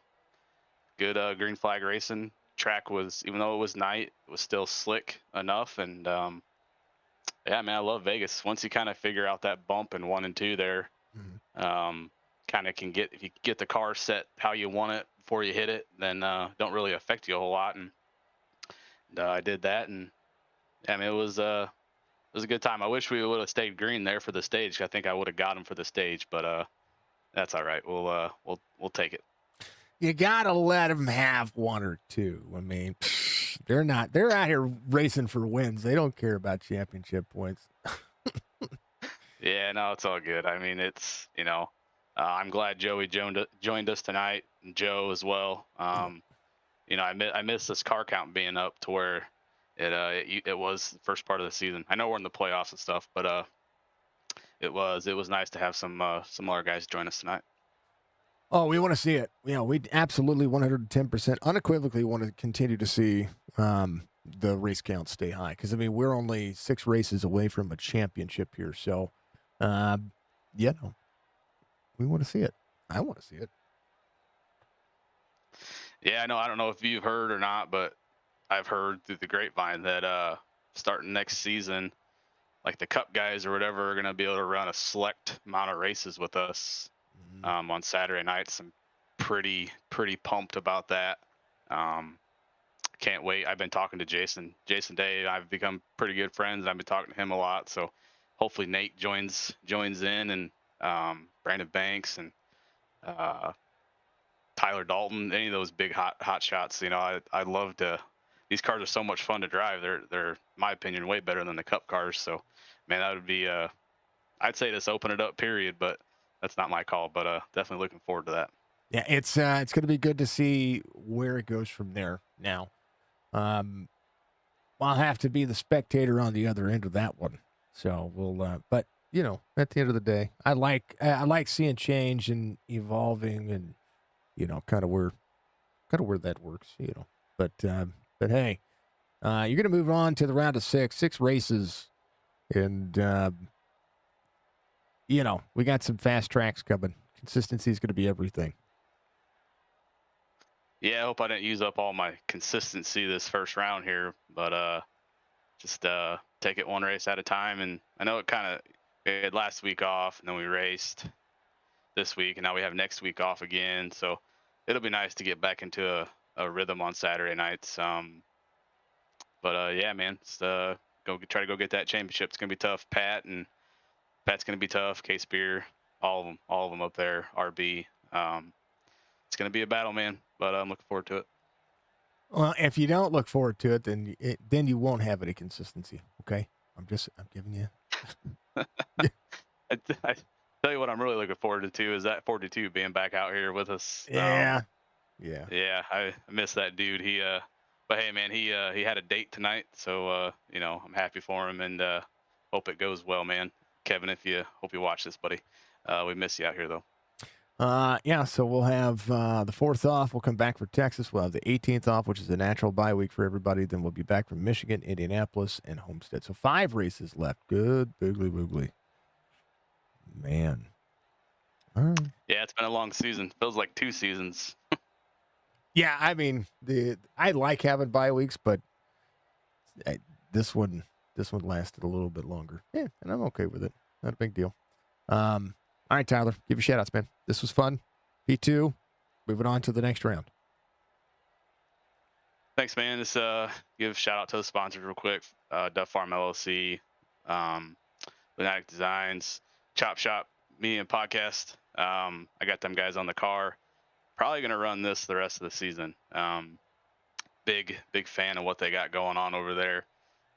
E: good green flag racing. Track was, even though it was night, it was still slick enough. And yeah, man, I love Vegas. Once you kind of figure out that bump in 1 and 2 there, kind of can if you get the car set how you want it before you hit it, then don't really affect you a whole lot. And I did that, and I mean, it was a good time. I wish we would have stayed green there for the stage. I think I would have got him for the stage, but that's all right. We'll take it.
B: You gotta let them have 1 or 2. I mean, they're out here racing for wins. They don't care about championship points.
E: Yeah, no, it's all good. I mean, it's, I'm glad Joey joined us tonight, and Joe as well. I miss this car count being up to where it was the first part of the season. I know we're in the playoffs and stuff, but it was nice to have some other guys join us tonight.
B: Oh, we want to see it. We absolutely 110% unequivocally want to continue to see the race count stay high, because I mean, we're only 6 races away from a championship here, so we want to see it. I want to see it.
E: Yeah, I don't know if you've heard or not, but I've heard through the grapevine that starting next season, like the Cup guys or whatever are going to be able to run a select amount of races with us on Saturday nights. I'm pretty pumped about that. Can't wait. I've been talking to Jason Day. I've become pretty good friends, and I've been talking to him a lot. So hopefully Nate joins in, and Brandon Banks and Tyler Dalton, any of those big hot shots. I'd love to. These cars are so much fun to drive. They're in my opinion way better than the Cup cars. So man, that would be I'd say just open it up, period, but that's not my call. But definitely looking forward to that.
B: Yeah, it's going to be good to see where it goes from there. Now, I'll have to be the spectator on the other end of that one. So we'll, but at the end of the day, I like seeing change and evolving, and kind of where that works. But hey, you're going to move on to the round of 6 races, and we got some fast tracks coming. Consistency is going to be everything.
E: Yeah, I hope I didn't use up all my consistency this first round here, but just take it one race at a time. And I know we had last week off, and then we raced this week, and now we have next week off again. So it'll be nice to get back into a rhythm on Saturday nights. But yeah, man, try to go get that championship. It's gonna be tough. Pat's gonna be tough. K-Spear, all of them up there. RB. It's gonna be a battle, man. But I'm looking forward to it.
B: Well, if you don't look forward to it, then you won't have any consistency. Okay, I'm giving you.
E: I tell you what, I'm really looking forward to is that 42 being back out here with us.
B: Yeah.
E: I miss that dude. But hey, man, he had a date tonight, so I'm happy for him, and hope it goes well, man. Kevin, hope you watch this, buddy. We miss you out here though.
B: So we'll have the 4th off. We'll come back for Texas. We'll have the 18th off, which is a natural bye week for everybody. Then we'll be back from Michigan, Indianapolis, and Homestead. So 5 races left. Good boogly boogly. Man. All right.
E: Yeah, it's been a long season. Feels like 2 seasons.
B: Yeah, I mean, I like having bye weeks, but this one lasted a little bit longer. Yeah, and I'm okay with it. Not a big deal. All right, Tyler, give your shout outs, man. This was fun. P2, moving on to the next round.
E: Thanks, man. Just give a shout out to the sponsors real quick. Duff Farm LLC, Lunatic Designs, Chop Shop Media and Podcast. I got them guys on the car. Probably gonna run this the rest of the season. Big fan of what they got going on over there.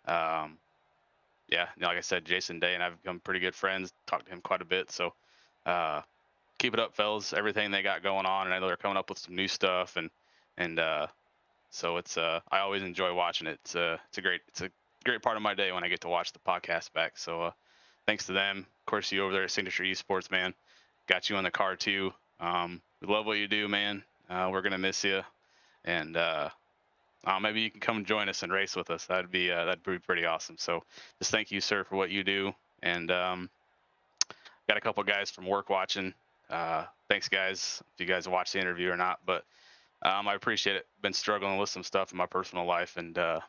E: Yeah, like I said, Jason Day and I've become pretty good friends. Talked to him quite a bit. So keep it up, fellas. Everything they got going on, and I know they're coming up with some new stuff, and so it's I always enjoy watching it. It's a great part of my day when I get to watch the podcast back. So thanks to them. Of course, you over there at Signature Esports, man. Got you on the car too. We love what you do, man. We're gonna miss you, and maybe you can come join us and race with us. That'd be pretty awesome. So just thank you, sir, for what you do. And got a couple guys from work watching. Thanks, guys. If you guys watch the interview or not, but I appreciate it. Been struggling with some stuff in my personal life, and them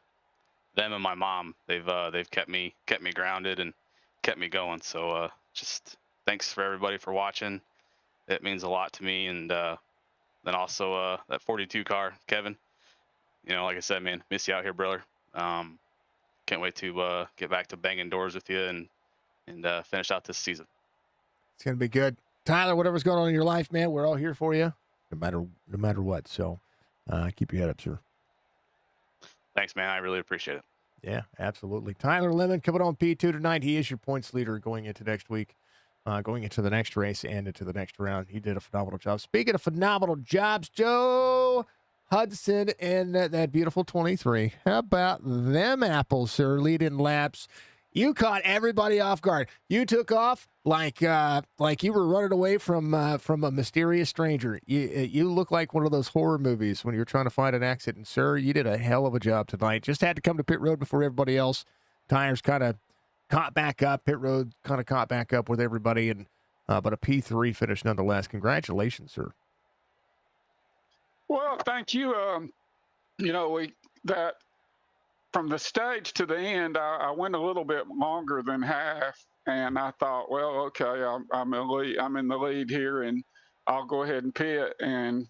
E: and my mom, they've kept me grounded and kept me going. So just thanks for everybody for watching. It means a lot to me. And then also that 42 car, Kevin. Like I said, man, miss you out here, brother. Can't wait to get back to banging doors with you and finish out this season.
B: It's going to be good. Tyler, whatever's going on in your life, man, we're all here for you, no matter what. So keep your head up, sir.
E: Thanks, man. I really appreciate it.
B: Yeah, absolutely. Tyler Lemon coming on P2 tonight. He is your points leader going into next week, going into the next race and into the next round. He did a phenomenal job. Speaking of phenomenal jobs, Joe Hudson in that beautiful 23. How about them apples, sir? Lead-in laps. You caught everybody off guard. You took off like you were running away from a mysterious stranger. You look like one of those horror movies when you're trying to find an exit. And sir, you did a hell of a job tonight. Just had to come to pit road before everybody else. Tires kind of caught back up. Pit road kind of caught back up with everybody, and but a P3 finish nonetheless. Congratulations, sir.
F: Well, thank you. From the stage to the end, I went a little bit longer than half, and I thought, well, okay, I'm in the lead here, and I'll go ahead and pit, and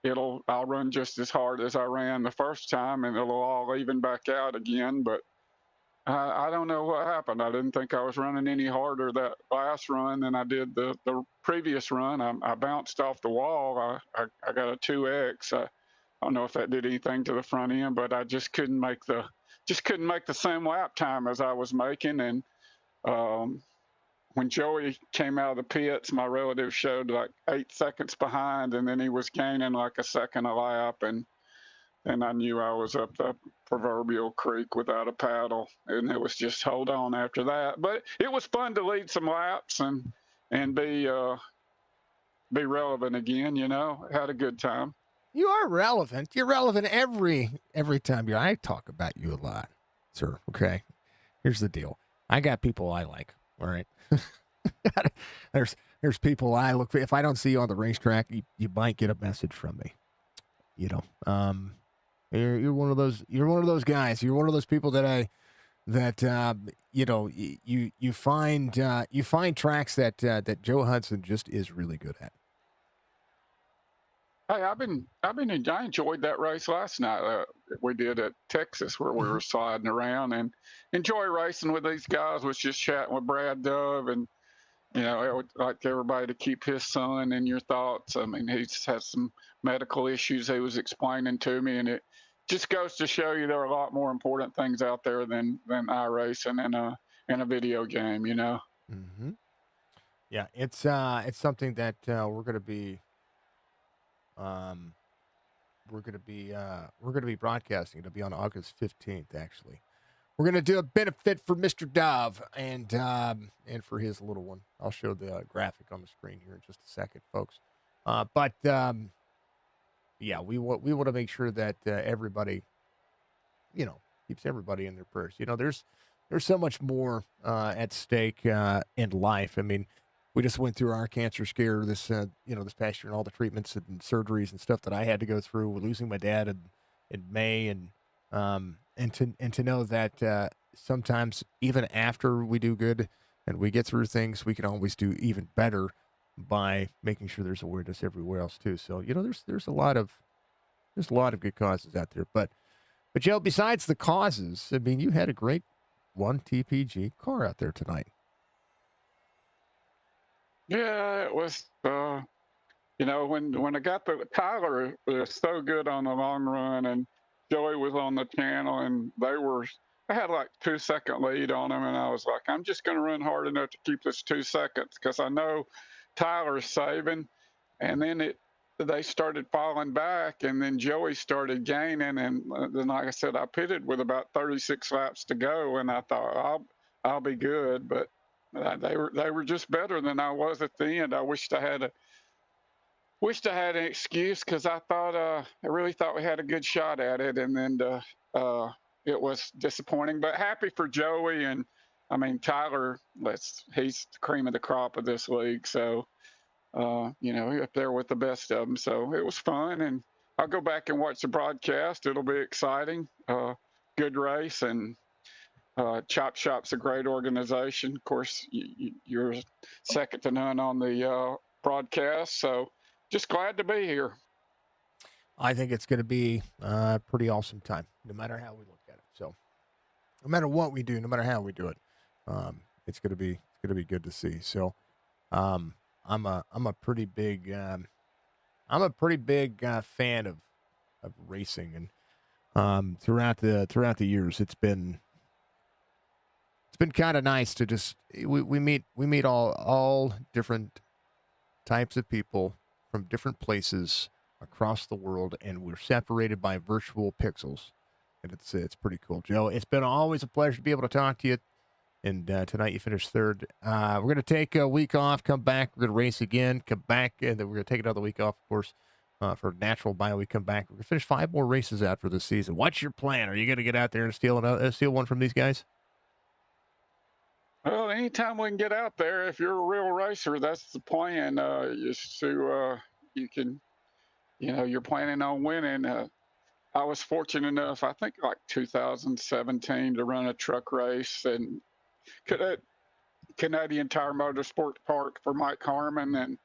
F: I'll run just as hard as I ran the first time, and it'll all even back out again. But I don't know what happened. I didn't think I was running any harder that last run than I did the previous run. I bounced off the wall. I got a 2X. I don't know if that did anything to the front end, but I just couldn't make the same lap time as I was making. And when Joey came out of the pits, my relative showed like 8 seconds behind, and then he was gaining like a second a lap, and I knew I was up the proverbial creek without a paddle, and it was just hold on after that. But it was fun to lead some laps and be relevant again. Had a good time.
B: You are relevant. You're relevant every time I talk about you a lot, sir. Okay, here's the deal. I got people I like. All right, there's people I look for. If I don't see you on the racetrack, you might get a message from me. You're one of those. You're one of those guys. You're one of those people that you find tracks that Joe Hudson just is really good at.
F: Hey, I enjoyed that race last night. We did at Texas, where we were sliding around, and enjoy racing with these guys. Was just chatting with Brad Dove, and I would like everybody to keep his son in your thoughts. I mean, he's had some medical issues he was explaining to me, and it just goes to show you there are a lot more important things out there than iRacing and a video game.
B: Mm-hmm. Yeah, it's something that we're going to be. We're going to be broadcasting. It'll be on August 15th, actually. We're going to do a benefit for Mr. Dove and for his little one. I'll show the graphic on the screen here in just a second, folks. Yeah, we want to make sure that everybody, keeps everybody in their prayers. There's so much more at stake in life. I mean, we just went through our cancer scare this past year, and all the treatments and surgeries and stuff that I had to go through with losing my dad in May, and to know that sometimes even after we do good and we get through things, we can always do even better. by making sure there's awareness everywhere else too. So there's a lot of good causes out there. But Joe, besides the causes, I mean, you had a great one TPG car out there tonight.
F: Yeah, it was. When I got Tyler was so good on the long run, and Joey was on the channel, and I had like 2 second lead on him, and I was like, I'm just going to run hard enough to keep this 2 seconds because I know Tyler's saving. And then they started falling back, and then Joey started gaining, and then like I said, I pitted with about 36 laps to go, and I thought I'll be good, but they were just better than I was at the end. I wished I had an excuse because I really thought we had a good shot at it, and then it was disappointing. But happy for Joey, and I mean Tyler. He's the cream of the crop of this league, so up there with the best of them. So it was fun, and I'll go back and watch the broadcast. It'll be exciting. Good race, and Chop Shop's a great organization. Of course, you're second to none on the broadcast, so just glad to be here.
B: I think it's going to be a pretty awesome time, no matter how we look at it. So, no matter what we do, no matter how we do it, it's going to be good to see. So, I'm a pretty big fan of racing, and throughout the years, it's been kind of nice to just we meet all different types of people from different places across the world, and we're separated by virtual pixels, and it's pretty cool. Joe, it's been always a pleasure to be able to talk to you. And tonight you finished third. We're going to take a week off, come back. We're going to race again, come back, and then we're going to take another week off, of course, for natural bye. We come back. We're going to finish 5 more races after this season. What's your plan? Are you going to get out there and steal one from these guys?
F: Well, anytime we can get out there, if you're a real racer, that's the plan. You can, you're planning on winning. I was fortunate enough, I think like 2017, to run a truck race and Canadian Tire Motorsport Park for Mike Harmon. And,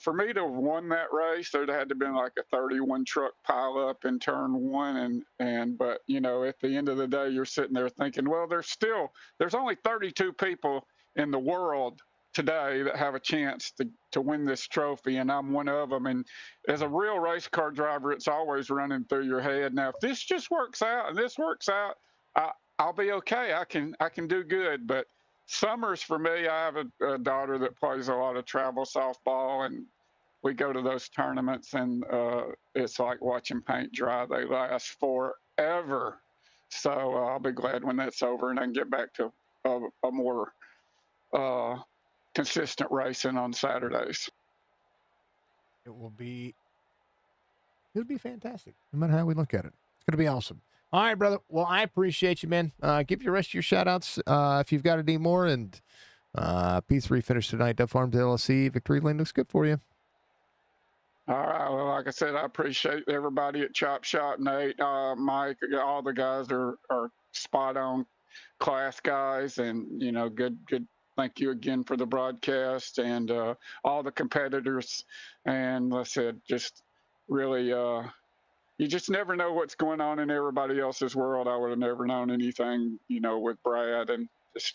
F: for me to have won that race, there'd had to have been like a 31 truck pile up in turn one. But, at the end of the day, you're sitting there thinking, well, there's only 32 people in the world today that have a chance to win this trophy, and I'm one of them. And as a real race car driver, it's always running through your head. Now, if this just works out and this works out, I'll be okay. I can do good. But summers for me, I have a daughter that plays a lot of travel softball, and we go to those tournaments, and it's like watching paint dry. They last forever. So I'll be glad when that's over and I can get back to a more consistent racing on Saturdays.
B: It'll be fantastic, no matter how we look at it. It's going to be awesome. All right, brother. Well, I appreciate you, man. Give you the rest of your shout-outs if you've got any more. And P3 finished tonight. Dove Farms LLC. Victory Lane looks good for you.
F: All right. Well, like I said, I appreciate everybody at Chop Shop, Nate, Mike, all the guys are spot-on class guys. And, good. Thank you again for the broadcast and all the competitors. And like I said, just really... you just never know what's going on in everybody else's world. I would have never known anything, with Brad, and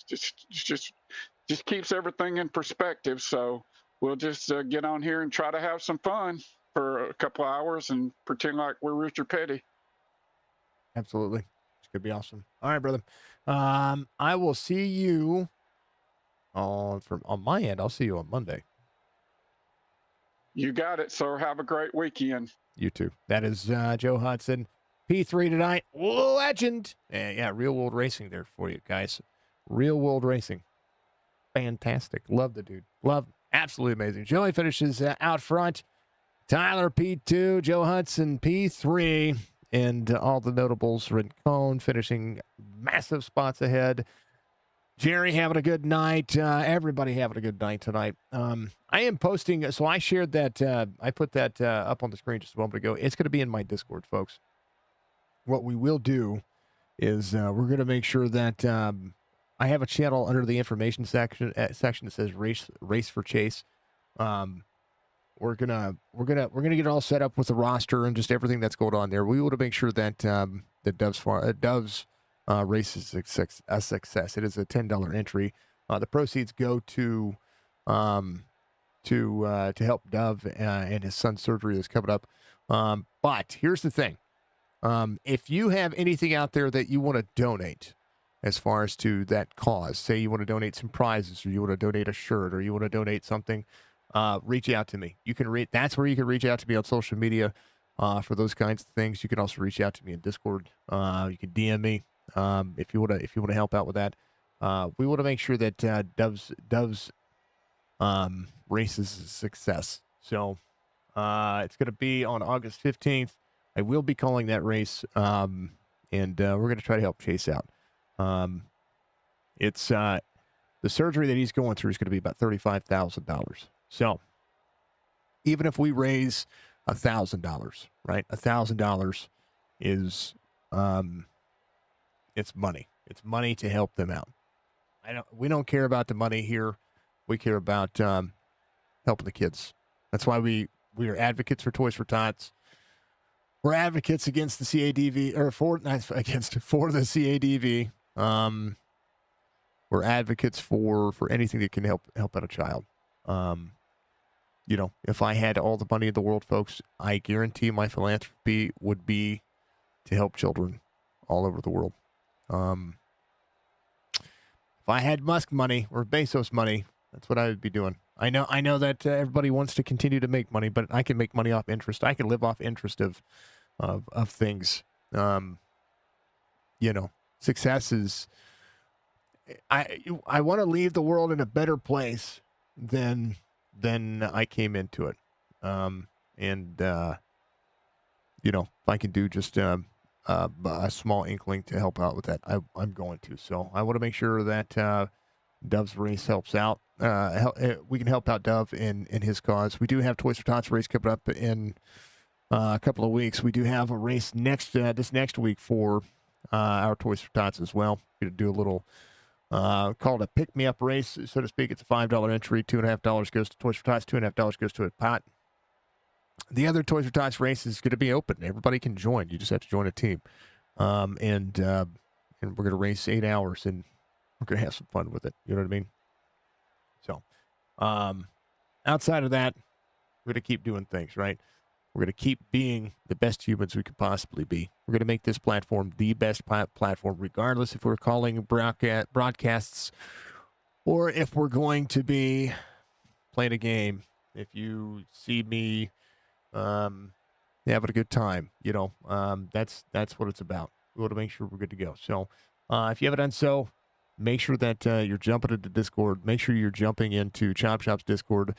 F: just keeps everything in perspective. So we'll just get on here and try to have some fun for a couple of hours and pretend like we're Richard Petty.
B: Absolutely. It's going to be awesome. All right, brother. I will see you on my end. I'll see you on Monday.
F: You got it, sir. Have a great weekend.
B: You too. That is Joe Hudson, P3 tonight. Legend. Yeah, real world racing there for you guys. Real world racing. Fantastic. Love the dude. Love. Absolutely amazing. Joey finishes out front. Tyler P2, Joe Hudson P3, and all the notables. Rincon finishing massive spots ahead. Jerry having a good night. Everybody having a good night tonight. I am posting, so I shared that. I put that up on the screen just a moment ago. It's going to be in my Discord, folks. What we will do is we're going to make sure that I have a channel under the information section that says race for Chase. We're gonna get it all set up with the roster and just everything that's going on there. We want to make sure that that Dove's race is a success. It is a $10 entry. The proceeds go to help Dove and his son's surgery that's coming up. But here's the thing: if you have anything out there that you want to donate, as far as to that cause, say you want to donate some prizes, or you want to donate a shirt, or you want to donate something, reach out to me. You can that's where you can reach out to me on social media for those kinds of things. You can also reach out to me in Discord. You can DM me if you want to help out with that. We want to make sure that Dove's race is a success. So it's going to be on August 15th. I will be calling that race, and we're going to try to help Chase out. It's the surgery that he's going through is going to be about $35,000. So even if we raise $1,000, right? $1,000 is it's money. It's money to help them out. We don't care about the money here. We care about helping the kids. That's why we are advocates for Toys for Tots. We're advocates against the CADV, or for the CADV. We're advocates for anything that can help out a child. If I had all the money in the world, folks, I guarantee my philanthropy would be to help children all over the world. If I had Musk money or Bezos money, that's what I would be doing. I know that everybody wants to continue to make money, but I can make money off interest. I can live off interest of things. Success is. I want to leave the world in a better place than I came into it. If I can do just a small inkling to help out with that, I'm going to. So I want to make sure that Dove's race helps out. We can help out Dove in his cause. We do have Toys for Tots race coming up in a couple of weeks. We do have a race this next week for our Toys for Tots as well. We're going to do a little called a pick-me-up race, so to speak. It's a $5 entry. $2.50 goes to Toys for Tots. $2.50 goes to a pot. The other Toys for Tots race is going to be open. Everybody can join. You just have to join a team. And we're going to race 8 hours, and we're going to have some fun with it. You know what I mean? So, outside of that, we're going to keep doing things, right? We're going to keep being the best humans we could possibly be. We're going to make this platform the best platform, regardless if we're calling broadcasts or if we're going to be playing a game. If you see me having a good time, that's what it's about. We want to make sure we're good to go. So if you haven't done so, make sure that you're jumping into Discord. Make sure you're jumping into Chop Shop's Discord.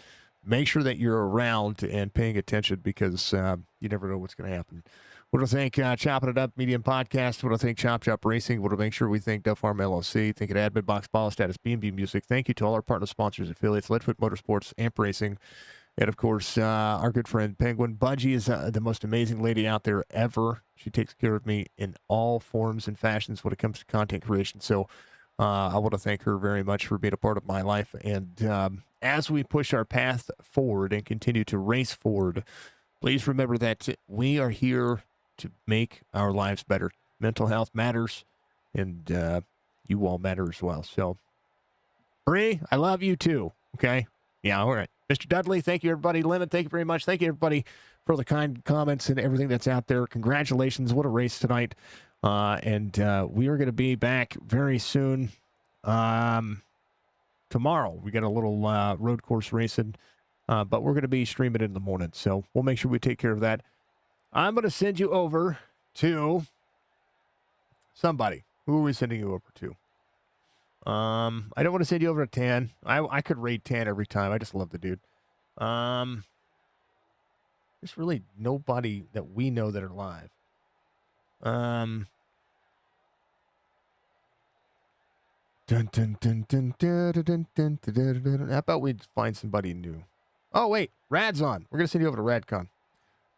B: Make sure that you're around and paying attention, because you never know what's going to happen. We want to thank Chopp'n It Up Medium Podcast. We want to thank Chop Shop Racing. We want to make sure we thank Duff Farm LLC. Thank you to Admin Box Ball Status, B&B Music. Thank you to all our partner sponsors, affiliates, Leadfoot Motorsports, Amp Racing, and of course our good friend Penguin. Budgie is the most amazing lady out there ever. She takes care of me in all forms and fashions when it comes to content creation. So I want to thank her very much for being a part of my life. And as we push our path forward and continue to race forward, please remember that we are here to make our lives better. Mental health matters, and you all matter as well. So, Bree, I love you too. Okay? Yeah, all right. Mr. Dudley, thank you, everybody. Lemon, thank you very much. Thank you, everybody, for the kind comments and everything that's out there. Congratulations. What a race tonight. And we are going to be back very soon. Tomorrow, we got a little road course racing, but we're going to be streaming in the morning. So we'll make sure we take care of that. I'm going to send you over to somebody. Who are we sending you over to? I don't want to send you over to Tan. I could raid Tan every time. I just love the dude. There's really nobody that we know that are live. Dun, dun, dun, dun, dun, dun, dun, dun, dun, dun. How about we find somebody new? Oh, wait. Rad's on. We're going to send you over to Radcon.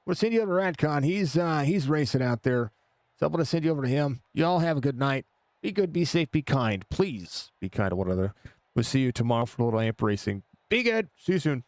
B: We'll send you over to Radcon. He's racing out there. So I'm going to send you over to him. You all have a good night. Be good, be safe, be kind. Please be kind to one another. We'll see you tomorrow for a little amp racing. Be good. See you soon.